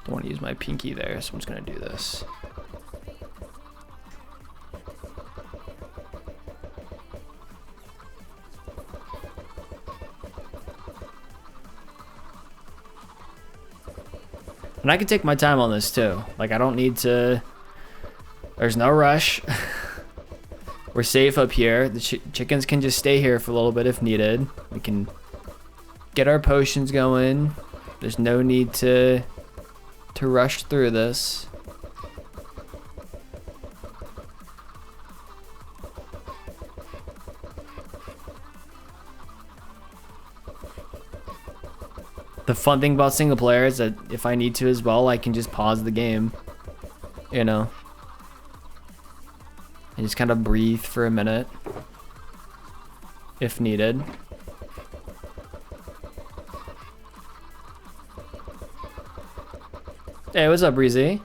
Don't want to use my pinky there, so I'm just gonna do this. And I can take my time on this too. Like I don't need to, there's no rush. We're safe up here. The chickens can just stay here for a little bit if needed. We can get our potions going. There's no need to rush through this. The fun thing about single player is that if I need to as well, I can just pause the game, you know, and just kind of breathe for a minute if needed. Hey, what's up, Breezy?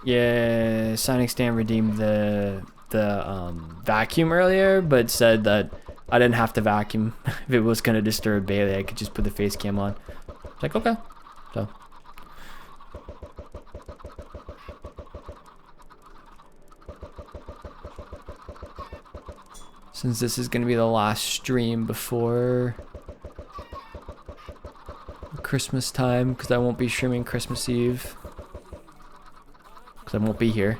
Yeah, Sonic Stan redeemed the vacuum earlier, but said that I didn't have to vacuum. If it was gonna disturb Bailey, I could just put the face cam on. It's like, okay. So. Since this is gonna be the last stream before Christmas time, because I won't be streaming Christmas Eve. Because I won't be here.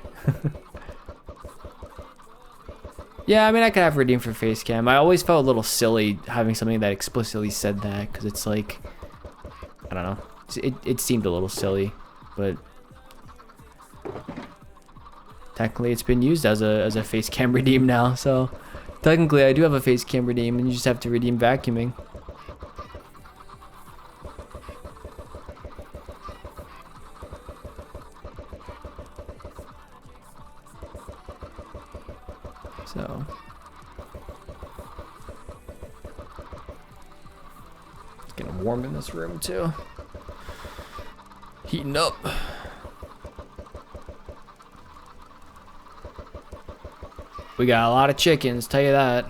Yeah, I mean, I could have redeemed for face cam. I always felt a little silly having something that explicitly said that, because it's like, I don't know. It seemed a little silly, but technically it's been used as a face cam redeem now, so technically I do have a face cam redeem, and you just have to redeem vacuuming. So it's getting warm in this room too. Heating up. We got a lot of chickens, tell you that.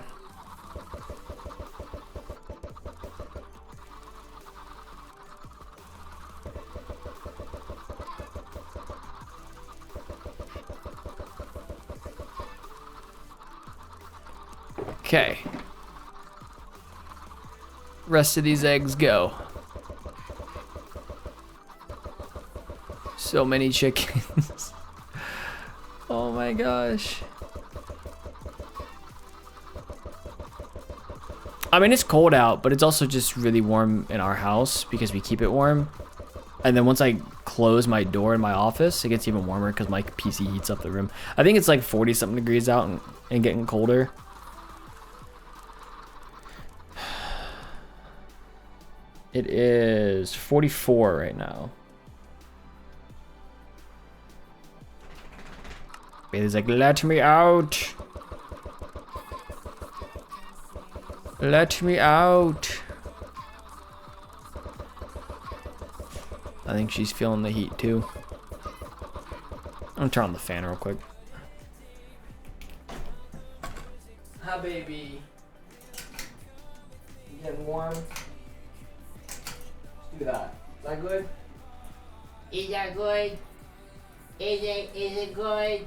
Okay. Rest of these eggs go. So many chickens. Oh my gosh. I mean, it's cold out, but it's also just really warm in our house because we keep it warm. And then once I close my door in my office, it gets even warmer because my PC heats up the room. I think it's like 40 something degrees out and getting colder. It is 44 right now. Bailey's like, let me out. Let me out. I think she's feeling the heat too. I'm gonna turn on the fan real quick. Hi, baby. You getting warm? Let's do that. Is that good? Is that good? Is it good?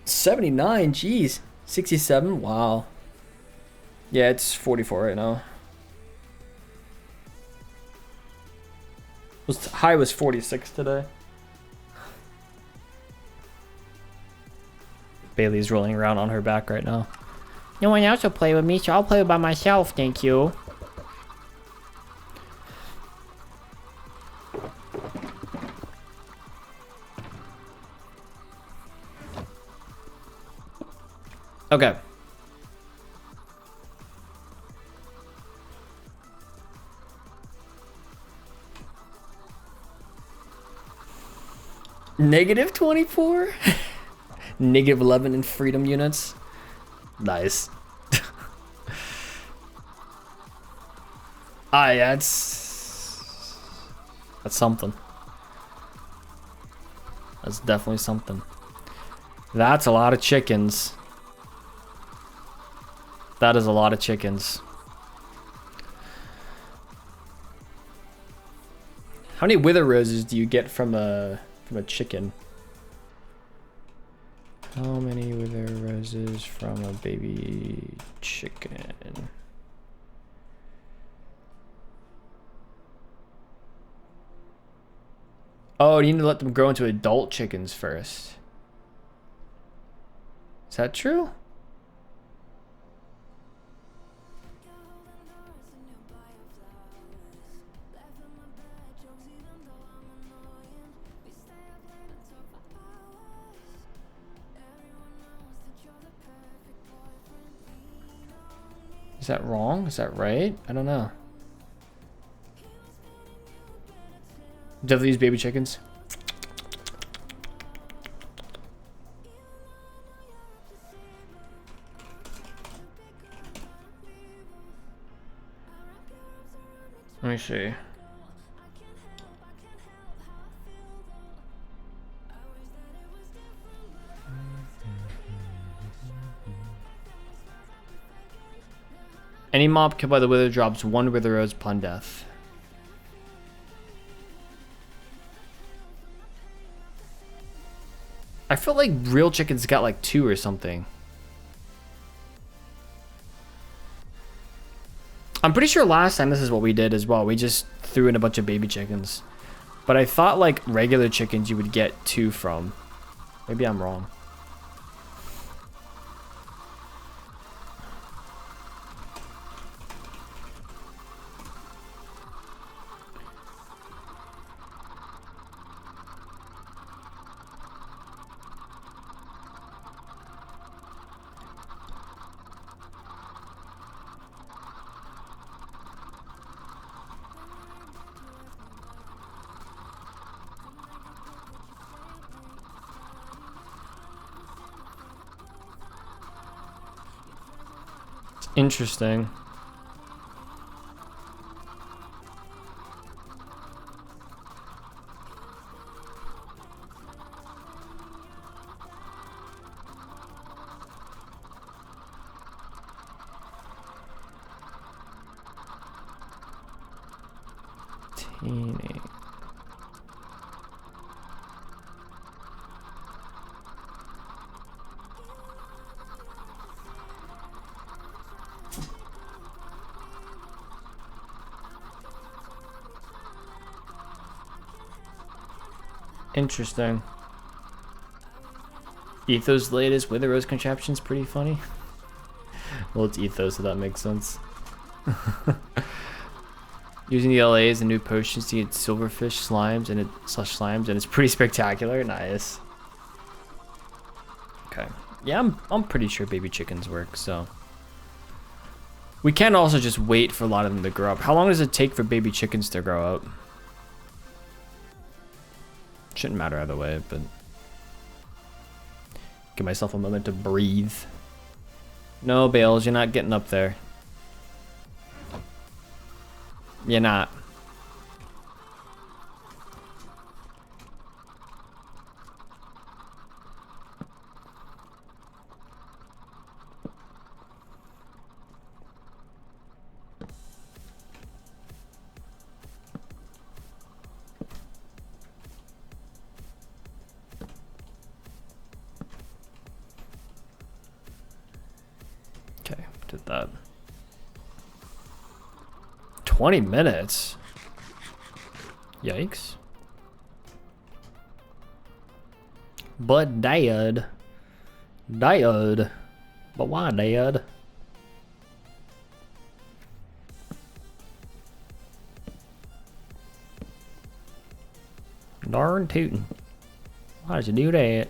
79, jeez. 67, wow. Yeah, it's 44 right now. High was 46 today. Bailey's rolling around on her back right now. No one else will play with me, so I'll play by myself, thank you. Okay. Negative 24? Negative 11 in freedom units. Nice. Ah, yeah, that's something. That's definitely something. That's a lot of chickens. That is a lot of chickens. How many wither roses do you get from a chicken? How many wither roses from a baby chicken? Oh, you need to let them grow into adult chickens first. Is that true? Is that wrong? Is that right? I don't know. Definitely use baby chickens. Let me see. Any mob killed by the wither drops 1 wither rose upon death. I felt like real chickens got like 2 or something. I'm pretty sure last time this is what we did as well. We just threw in a bunch of baby chickens. But I thought like regular chickens you would get 2 from. Maybe I'm wrong. Interesting. Teeny. Interesting. Ethos latest with the rose contraption's pretty funny. Well, it's Ethos, so that makes sense. Using the LAs and new potions to get silverfish slimes and it's pretty spectacular. Nice. Okay. Yeah, I'm pretty sure baby chickens work, so. We can also just wait for a lot of them to grow up. How long does it take for baby chickens to grow up? Shouldn't matter either way, but give myself a moment to breathe. No, Bales, you're not getting up there. You're not. Okay, did that. 20 minutes? Yikes. But Dad. But why, Dad? Darn tootin'. Why did you do that?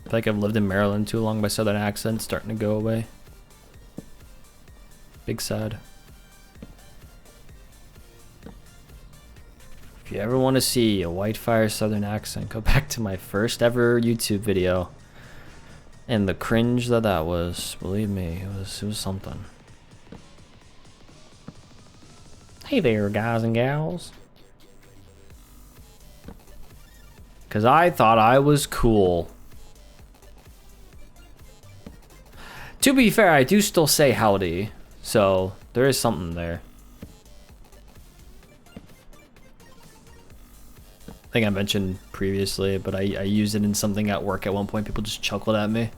I feel like I've lived in Maryland too long. My southern accent's starting to go away. Big sad. If you ever want to see a Whitefire southern accent, go back to my first ever YouTube video. And the cringe that was, believe me, it was something. Hey there, guys and gals. Because I thought I was cool. To be fair, I do still say howdy, so there is something there. I think I mentioned previously, but I used it in something at work at one point. People just chuckled at me.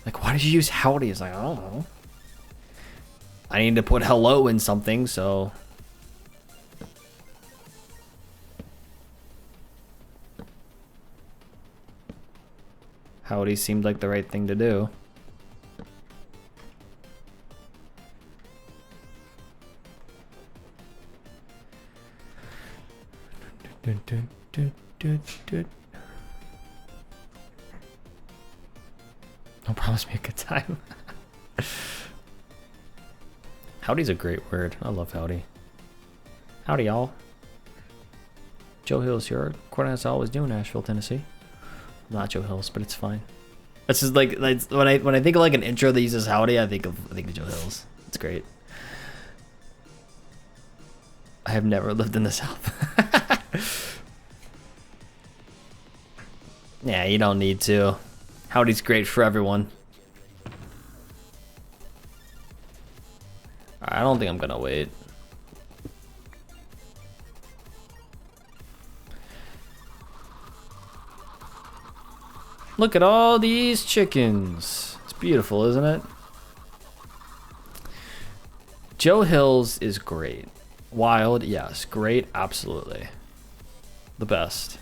Like, why did you use howdy? It's like, I don't know. I need to put hello in something, so. Howdy seemed like the right thing to do. Dun, dun, dun, dun, dun. Don't promise me a good time. Howdy's a great word. I love howdy. Howdy, y'all. Joe Hills here. Recording as I always do in Nashville, Tennessee. Not Joe Hills, but it's fine. It's just like when I think of like an intro that uses howdy, I think of Joe Hills. It's great. I have never lived in the South. Yeah, you don't need to. Howdy's great for everyone. I don't think I'm gonna wait. Look at all these chickens. It's beautiful, isn't it? Joe Hills is great. Wild, yes. Great, absolutely. The best.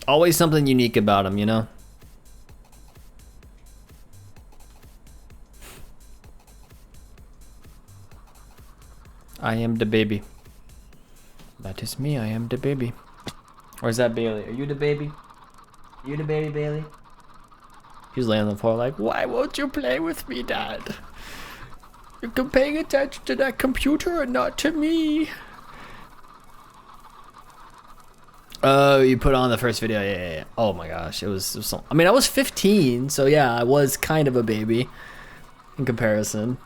Always something unique about him, you know? I am the baby. That is me, I am the baby. Or is that Bailey? Are you the baby? You the baby, Bailey? He's laying on the floor like, why won't you play with me, Dad? You're paying attention to that computer and not to me. Oh, you put on the first video. Yeah. Oh my gosh, it was some, I mean, I was 15, so yeah, I was kind of a baby in comparison.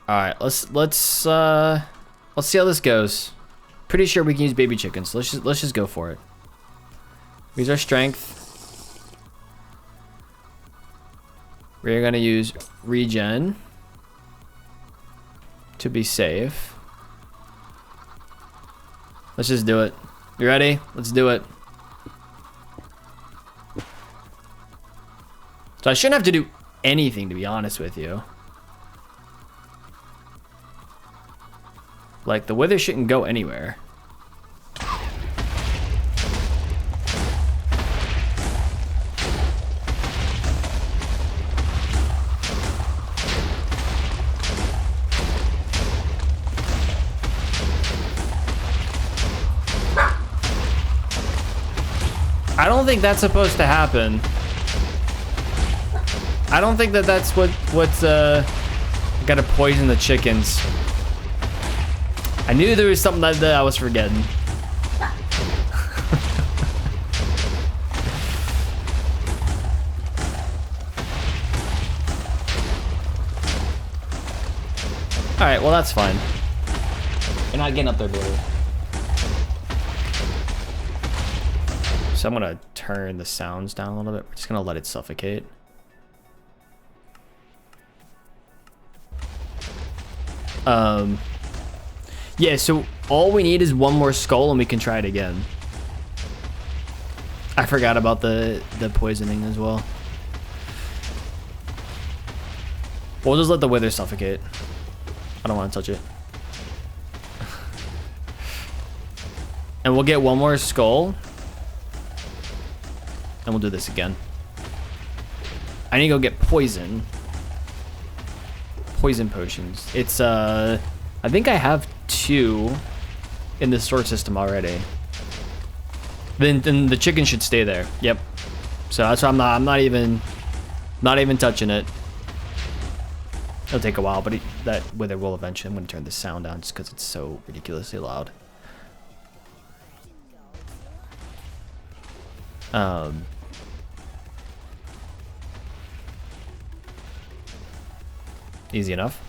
All right, let's see how this goes. Pretty sure we can use baby chickens. So let's just go for it. Use our strength. We're gonna use regen to be safe. Let's just do it. You ready? Let's do it. So I shouldn't have to do anything, to be honest with you. Like, the wither shouldn't go anywhere. I don't think that's supposed to happen. I don't think that that's what's gotta poison the chickens. I knew there was something that I was forgetting. All right, well that's fine. You're not getting up there, brother. So I'm gonna turn the sounds down a little bit. We're just gonna let it suffocate. Yeah, so all we need is one more skull and we can try it again. I forgot about the poisoning as well. We'll just let the wither suffocate. I don't want to touch it. And we'll get one more skull. And we'll do this again. I need to go get poison. Poison potions. It's, I think I have 2 in the store system already. Then the chicken should stay there. Yep. So that's why I'm not even touching it. It'll take a while, but that wither will eventually. I'm gonna turn the sound down just because it's so ridiculously loud. Easy enough.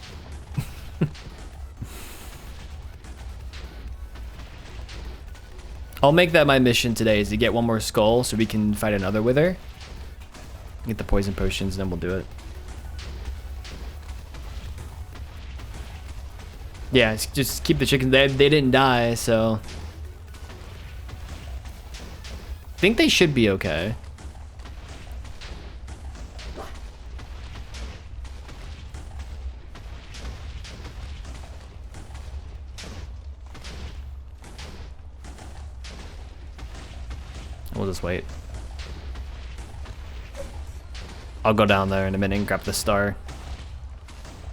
I'll make that my mission today, is to get one more skull so we can fight another wither. Get the poison potions, then we'll do it. Yeah, just keep the chickens. They didn't die, so I think they should be okay. We'll just wait. I'll go down there in a minute and grab the star.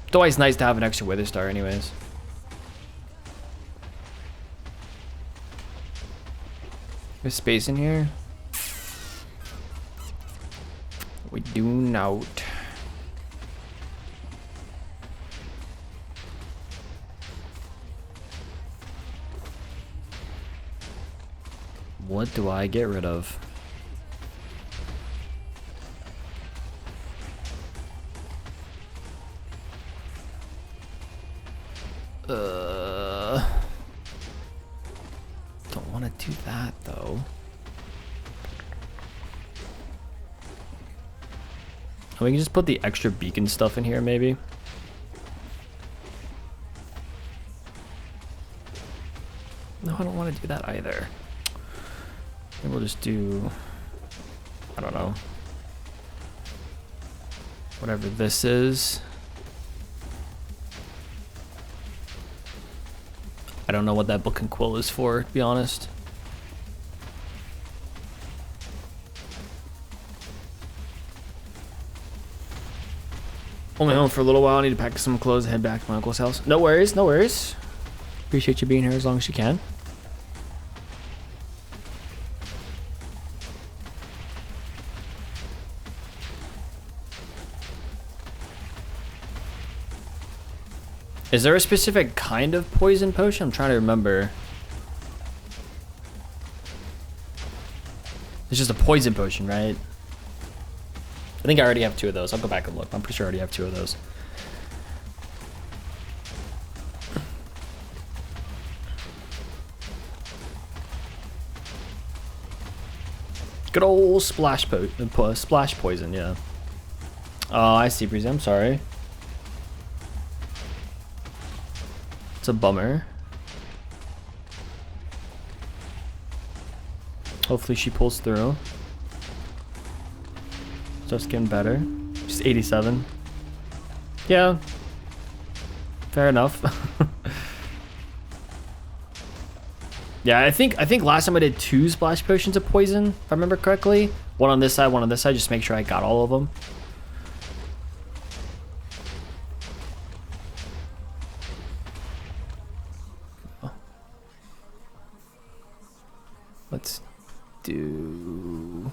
It's always nice to have an extra wither star anyways. There's space in here? We do not. What do I get rid of? Don't want to do that though. We can just put the extra beacon stuff in here maybe. No, I don't want to do that either. Maybe we'll just do, I don't know, whatever this is. I don't know what that book and quill is for, to be honest. Only home for a little while. I need to pack some clothes and head back to my uncle's house. No worries, no worries. Appreciate you being here as long as you can. Is there a specific kind of poison potion? I'm trying to remember. It's just a poison potion, right? I think I already have 2 of those. I'll go back and look. I'm pretty sure I already have 2 of those. Good old splash poison, yeah. Oh, I see, Breezy. I'm sorry. It's a bummer. Hopefully she pulls through. Just getting better. Just 87. Yeah. Fair enough. Yeah, I think last time I did 2 splash potions of poison, if I remember correctly. One on this side, one on this side, just to make sure I got all of them. Let's do...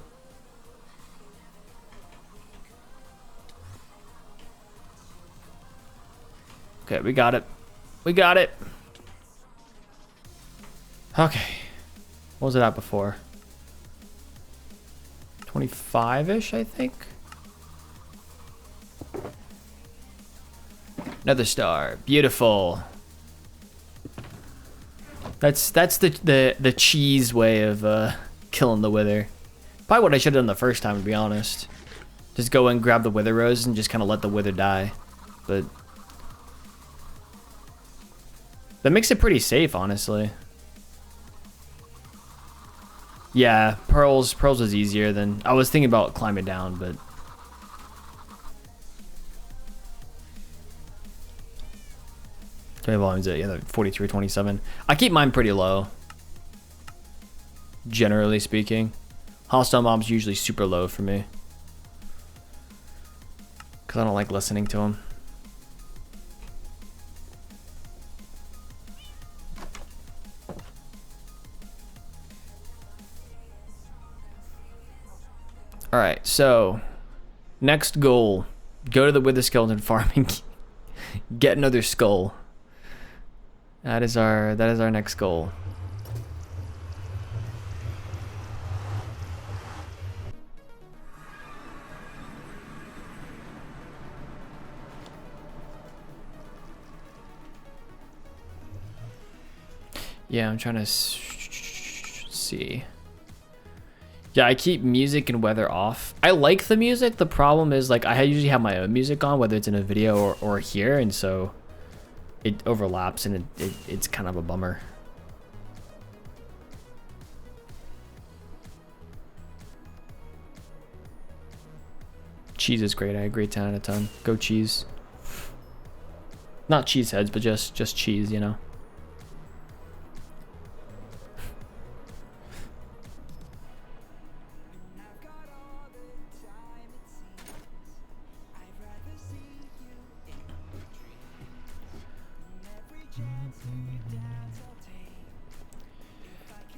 Okay, we got it. We got it. Okay. What was it at before? 25-ish, I think. Another star. Beautiful. That's the cheese way of killing the wither. Probably what I should have done the first time, to be honest. Just go and grab the wither rose and just kind of let the wither die. But that makes it pretty safe, honestly. Yeah, pearls was easier than I was thinking about climbing down, but how many volumes is it? Yeah, 43 or 27. I keep mine pretty low, generally speaking. Hostile mobs usually super low for me because I don't like listening to them. All right, so next goal: go to the Wither Skeleton farm and get another skull. That is our next goal. Yeah, I'm trying to see. Yeah, I keep music and weather off. I like the music. The problem is, like, I usually have my own music on, whether it's in a video or here, and so it overlaps, and it's kind of a bummer. Cheese is great. I agree, 10 out of 10. Go cheese. Not cheese heads, but just cheese, you know.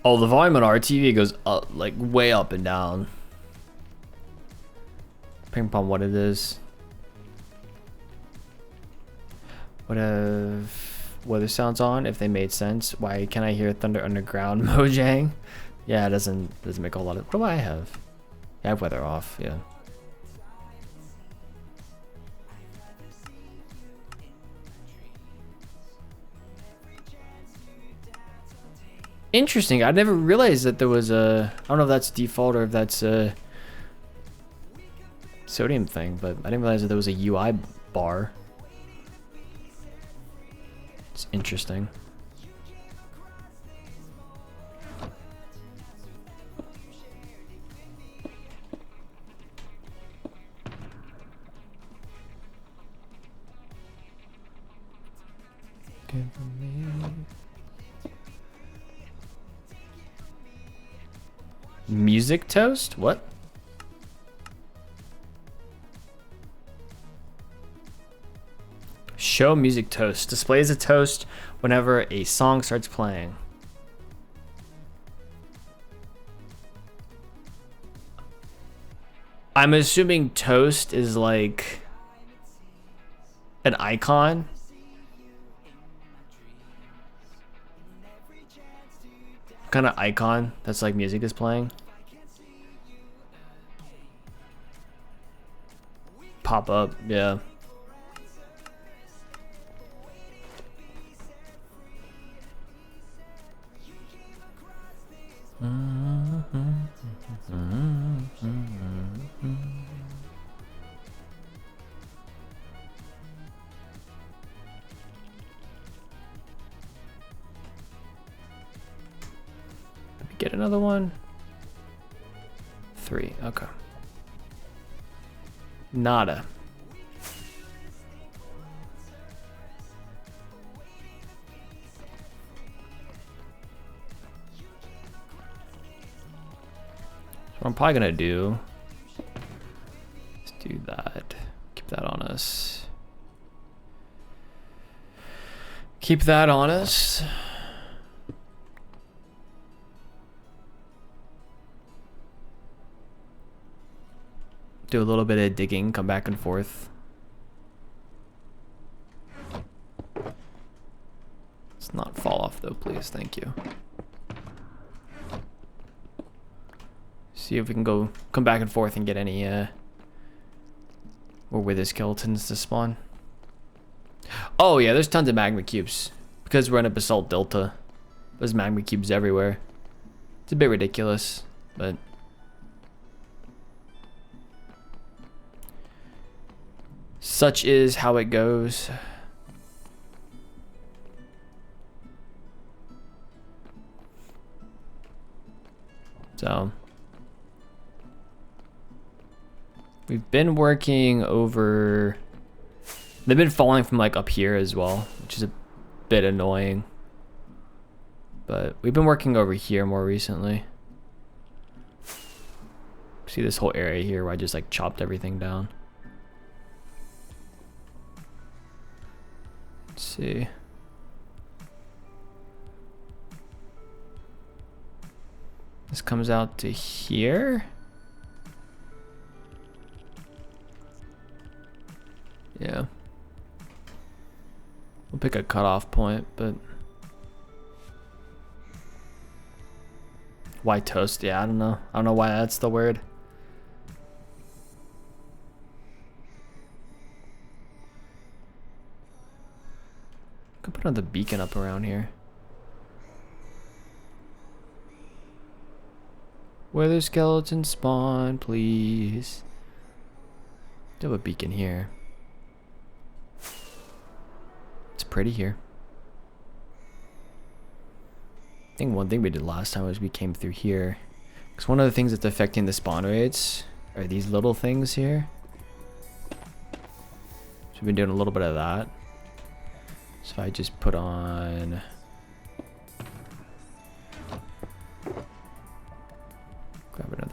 Oh, the volume on RTV goes up, like way up and down. Depending upon what it is. What if weather sounds on? If they made sense, why can I hear Thunder Underground Mojang? Yeah, it doesn't make a whole lot of. What do I have? Yeah, I have weather off. Yeah. Interesting. I never realized that there was a. I don't know if that's default or if that's a sodium thing, but I didn't realize that there was a UI bar. It's interesting. Music toast? What? Show music toast. Displays a toast whenever a song starts playing. I'm assuming toast is like an icon. Kind of icon that's like music is playing. Pop up, yeah. Get another one. 3. Okay. Nada. So what I'm probably gonna do. Let's do that. Keep that on us. Keep that on us. Do a little bit of digging, come back and forth. Let's not fall off though, please. Thank you. See if we can come back and forth and get any or wither skeletons to spawn. Oh yeah, there's tons of magma cubes. Because we're in a basalt delta. There's magma cubes everywhere. It's a bit ridiculous, but such is how it goes. So we've been working over. They've been falling from like up here as well, which is a bit annoying. But we've been working over here more recently. See this whole area here where I just like chopped everything down. Let's see. This comes out to here. Yeah. We'll pick a cutoff point, but why toast? Yeah, I don't know. I don't know why that's the word. Could put another beacon up around here. Where the skeletons spawn, please. Do have a beacon here. It's pretty here. I think one thing we did last time was we came through here. Because one of the things that's affecting the spawn rates are these little things here. So we've been doing a little bit of that. So if I just put on... Grab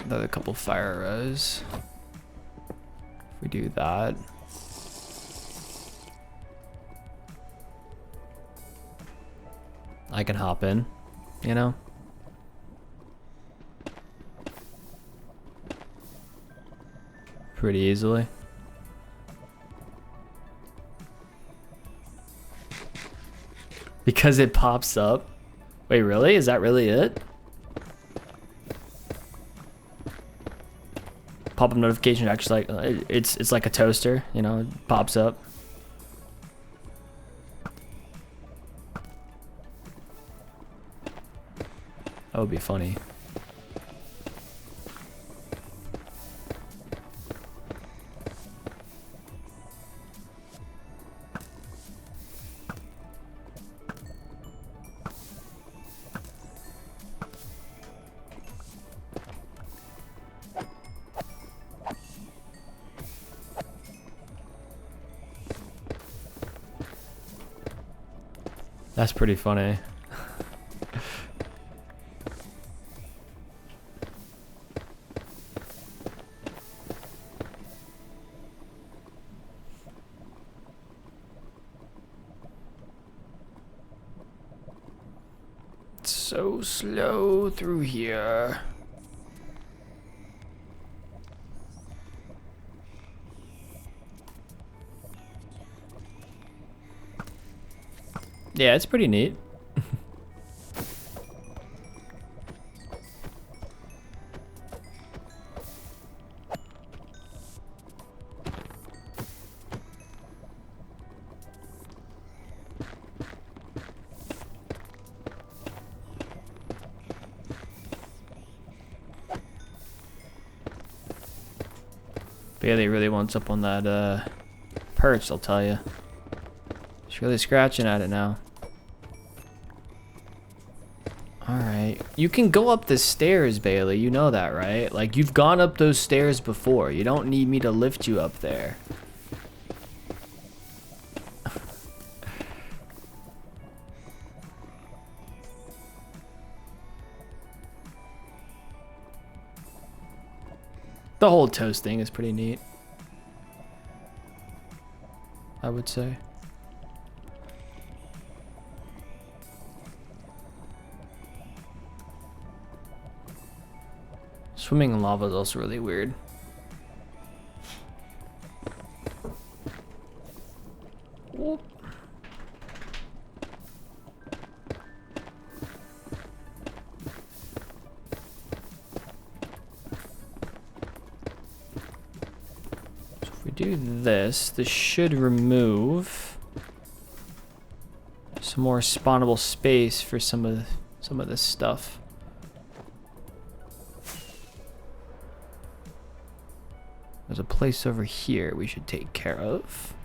another couple fire arrows. If we do that. I can hop in, you know? Pretty easily. Because it pops up. Wait, really? Is that really it? Pop-up notification actually like it's like a toaster, you know, it pops up. That would be funny. That's pretty funny. It's so slow through here. Yeah, it's pretty neat. Bailey really wants up on that perch, I'll tell you. She's really scratching at it now. Alright. You can go up the stairs, Bailey. You know that, right? Like, you've gone up those stairs before. You don't need me to lift you up there. The whole toast thing is pretty neat, I would say. Swimming in lava is also really weird. Whoop. So if we do this, this should remove some more spawnable space for some of this stuff. There's a place over here we should take care of.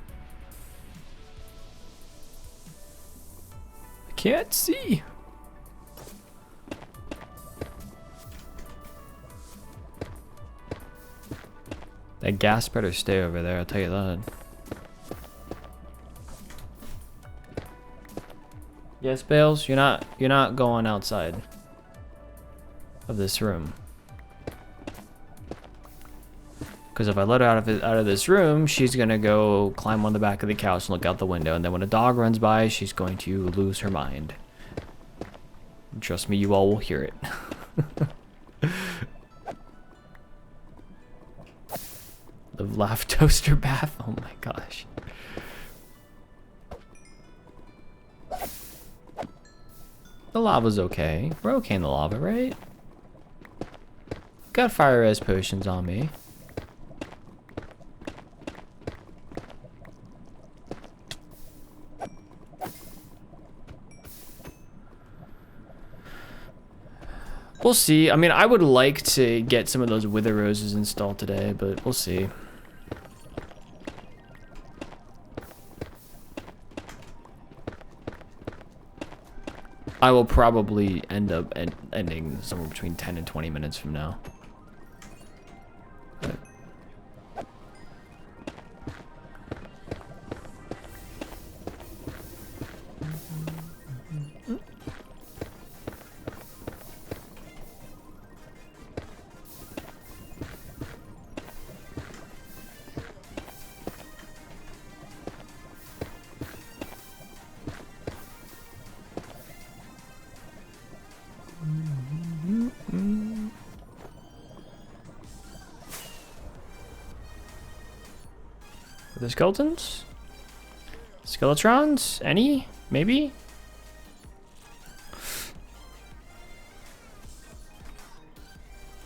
I can't see. That gas better stay over there, I'll tell you that. Yes, Bales, you're not going outside of this room. Because if I let her out of this room, she's gonna go climb on the back of the couch and look out the window, and then when a dog runs by, she's going to lose her mind. And trust me, you all will hear it. Live, laugh, toaster bath. Oh my gosh. The lava's okay. We're okay in the lava, right? Got fire res potions on me. We'll see. I mean, I would like to get some of those wither roses installed today, but we'll see. I will probably end up ending somewhere between 10 and 20 minutes from now. But are there skeletons? Skeletrons? Any? Maybe?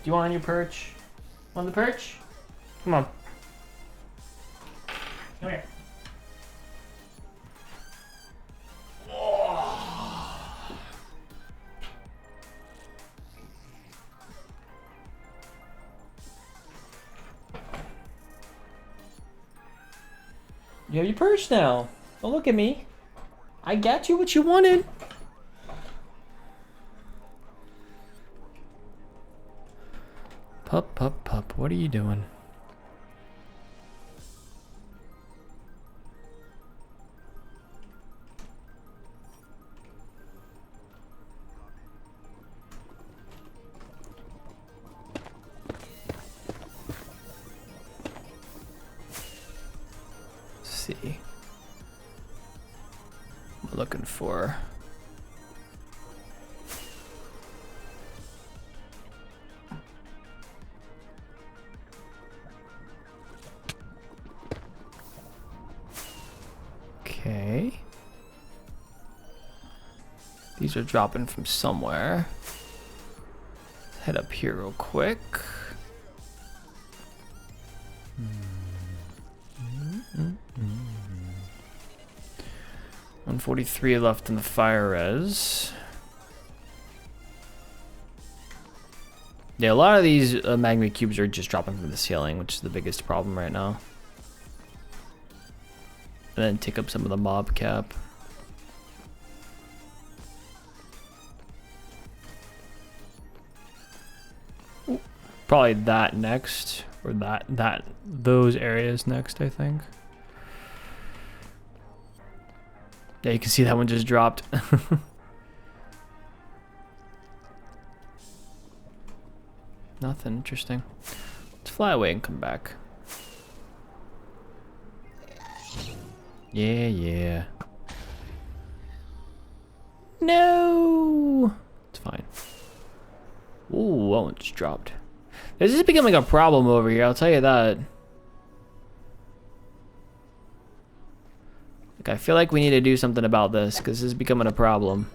Do you want on your perch? On the perch? Come on. Come here. You have your perch now. Don't look at me. I got you what you wanted. Pup, pup, pup. What are you doing? See. We're looking for okay. These are dropping from somewhere. Head up here real quick. 143 left in the fire res. Yeah, a lot of these magma cubes are just dropping from the ceiling, which is the biggest problem right now. And then take up some of the mob cap. probably that next, or those areas next, I think. Yeah, you can see that one just dropped. Nothing interesting. Let's fly away and come back. Yeah, yeah. No! It's fine. Ooh, that one just dropped. This is becoming a problem over here, I'll tell you that. Like, I feel like we need to do something about this, because this is becoming a problem.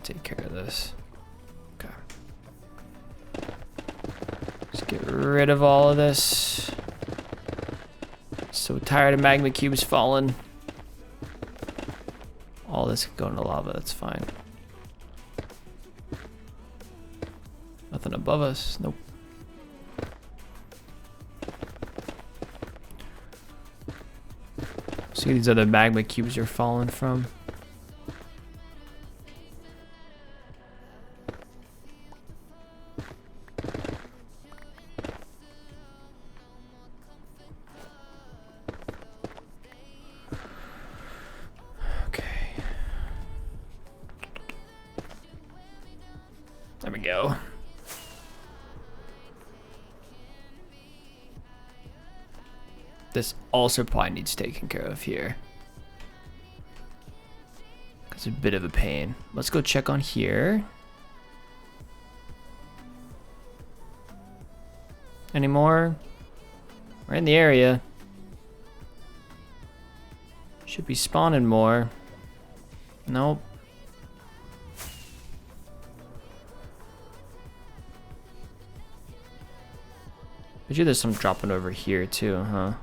Take care of this. Okay. Let's get rid of all of this. So tired of magma cubes falling. All this could go into lava, that's fine. Nothing above us, nope. See, these other magma cubes are falling from. There we go. This also probably needs taken care of here. It's a bit of a pain. Let's go check on here. Any more? We're in the area. Should be spawning more. Nope. Bet you there's some dropping over here too, huh?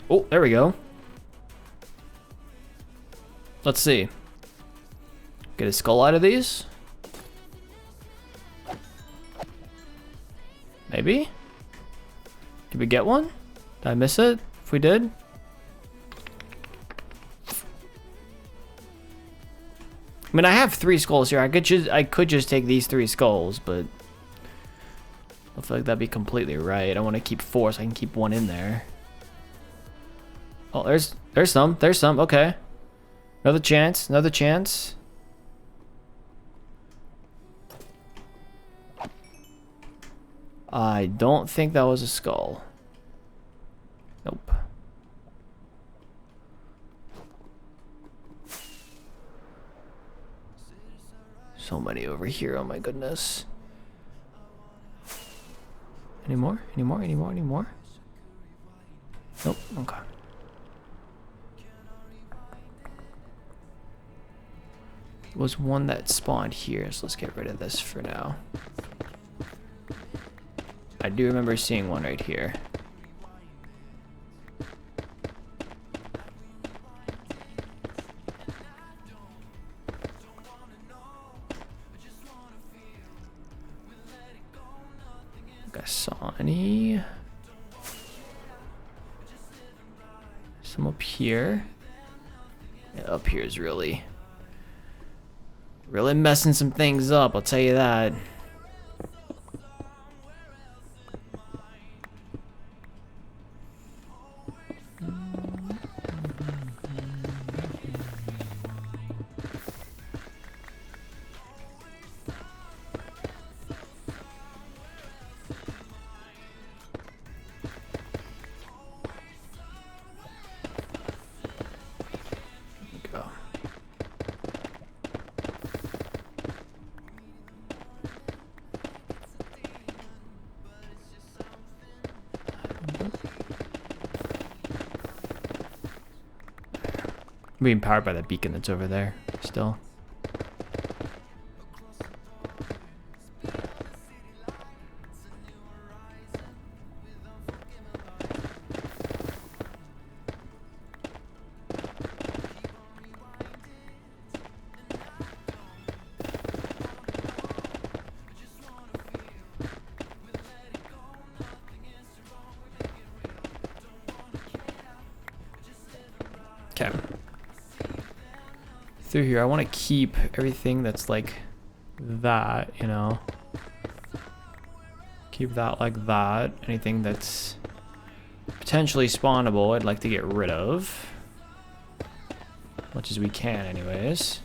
Oh, there we go. Let's see. Get a skull out of these? Maybe? Did we get one? Did I miss it? If we did? I mean, I have 3 skulls here. I could just take these 3 skulls, but I feel like that'd be completely right. I want to keep 4 so I can keep 1 in there. Oh, there's some. There's some. Okay. Another chance. Another chance. I don't think that was a skull. Nope. So many over here, oh my goodness. Any more? Any more? Any more? Any more? Nope, okay. There was one that spawned here, so let's get rid of this for now. I do remember seeing one right here. I saw any. Some up here. Yeah, up here is really messing some things up, I'll tell you that. being powered by that beacon that's over there still. Okay. Through here, I want to keep everything that's like that, you know. Keep that like that. Anything that's potentially spawnable, I'd like to get rid of. Much as we can, anyways.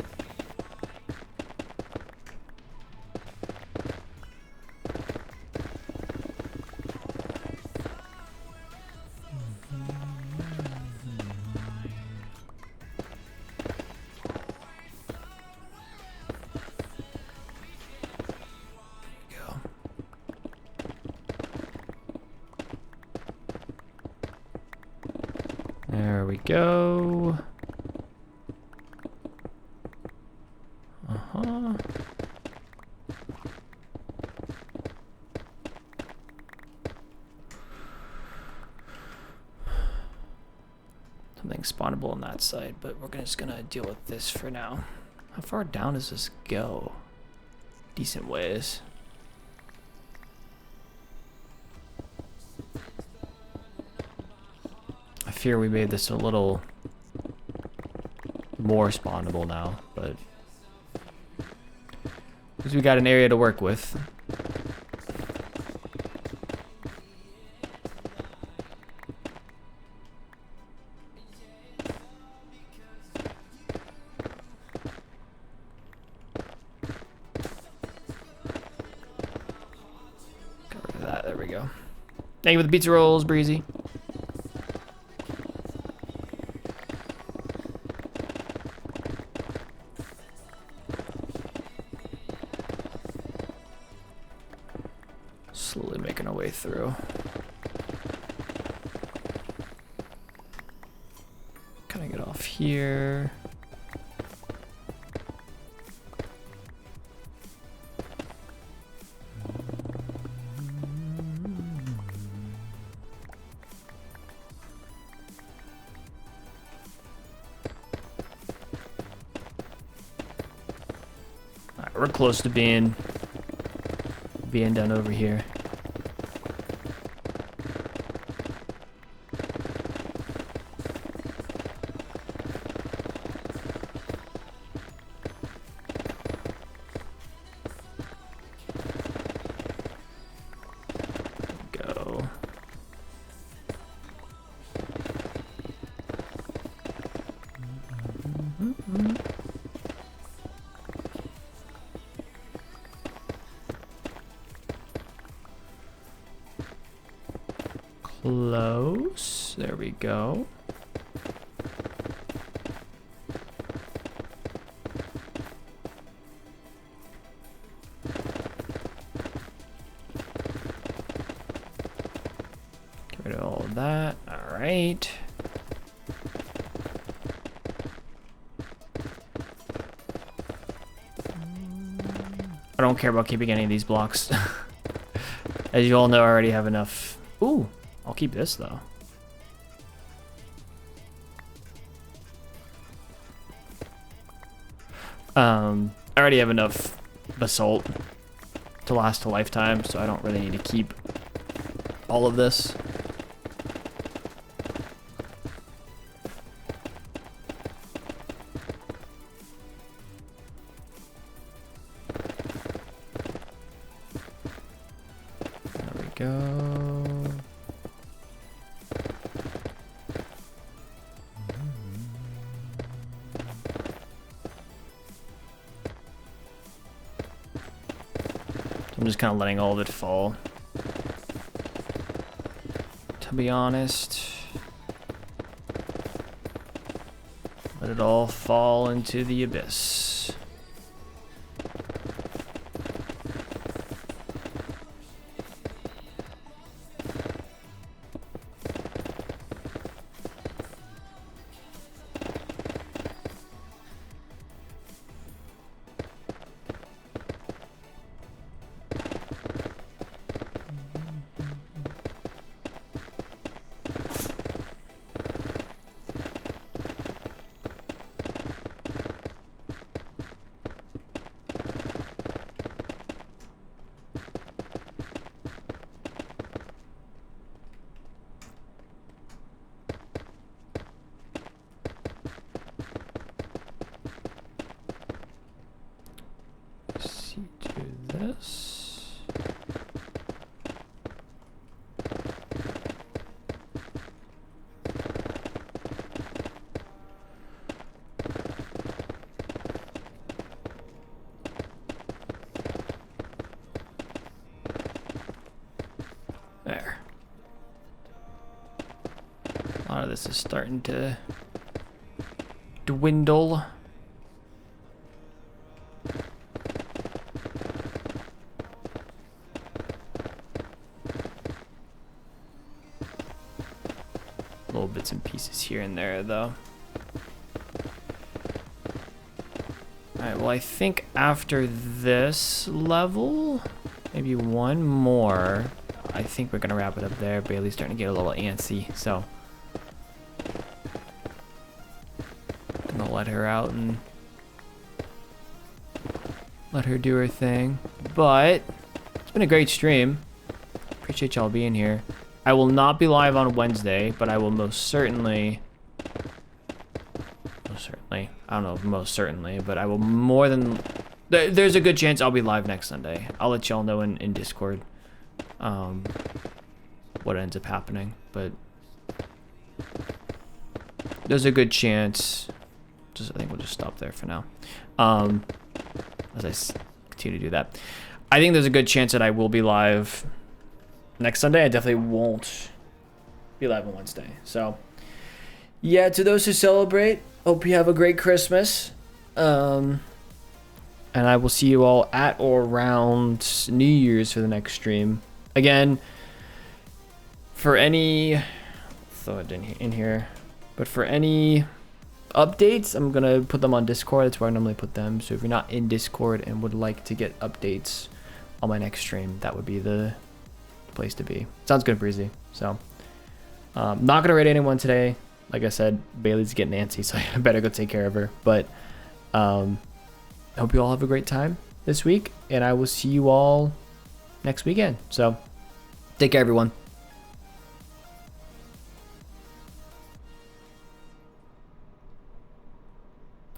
There we go. Uh-huh. Something spawnable on that side, but we're just gonna deal with this for now. How far down does this go? Decent ways. I fear we made this a little more spawnable now, but because we got an area to work with. Got rid of that. There we go. Thank you for the pizza rolls, Breezy. Slowly making our way through. Kind of get off here. Alright, we're close to being done over here. Go. Close. There we go. Get rid of all of that. All right. I don't care about keeping any of these blocks. As you all know, I already have enough. Ooh, I'll keep this though. I already have enough basalt to last a lifetime, so I don't really need to keep all of this. There we go. I'm just kind of letting all of it fall. To be honest. Let it all fall into the abyss. this is starting to dwindle. Little bits and pieces here and there, though. Alright, well, I think after this level, maybe one more, I think we're gonna wrap it up there. Bailey's starting to get a little antsy, so I'm gonna let her out and let her do her thing. But it's been a great stream. Appreciate y'all being here. I will not be live on Wednesday, but I will most certainly, I don't know if most certainly, but I will more than, there's a good chance I'll be live next Sunday. I'll let y'all know in Discord what ends up happening, but there's a good chance. I think we'll just stop there for now. As I continue to do that, I think there's a good chance that I will be live next Sunday. I definitely won't be live on Wednesday. So, yeah, to those who celebrate, hope you have a great Christmas. And I will see you all at or around New Year's for the next stream. Again, for any, throw it in here, but for any updates, I'm gonna put them on Discord. That's where I normally put them. So if you're not in Discord and would like to get updates on my next stream, that would be the place to be. Sounds good, Breezy. So not gonna raid anyone today. Like I said, Bailey's getting antsy, so I better go take care of her. But I hope you all have a great time this week, and I will see you all next weekend. So take care, everyone.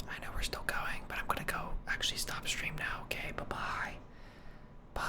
I know we're still going, but I'm gonna go actually stop stream now. Okay, bye-bye. Bye.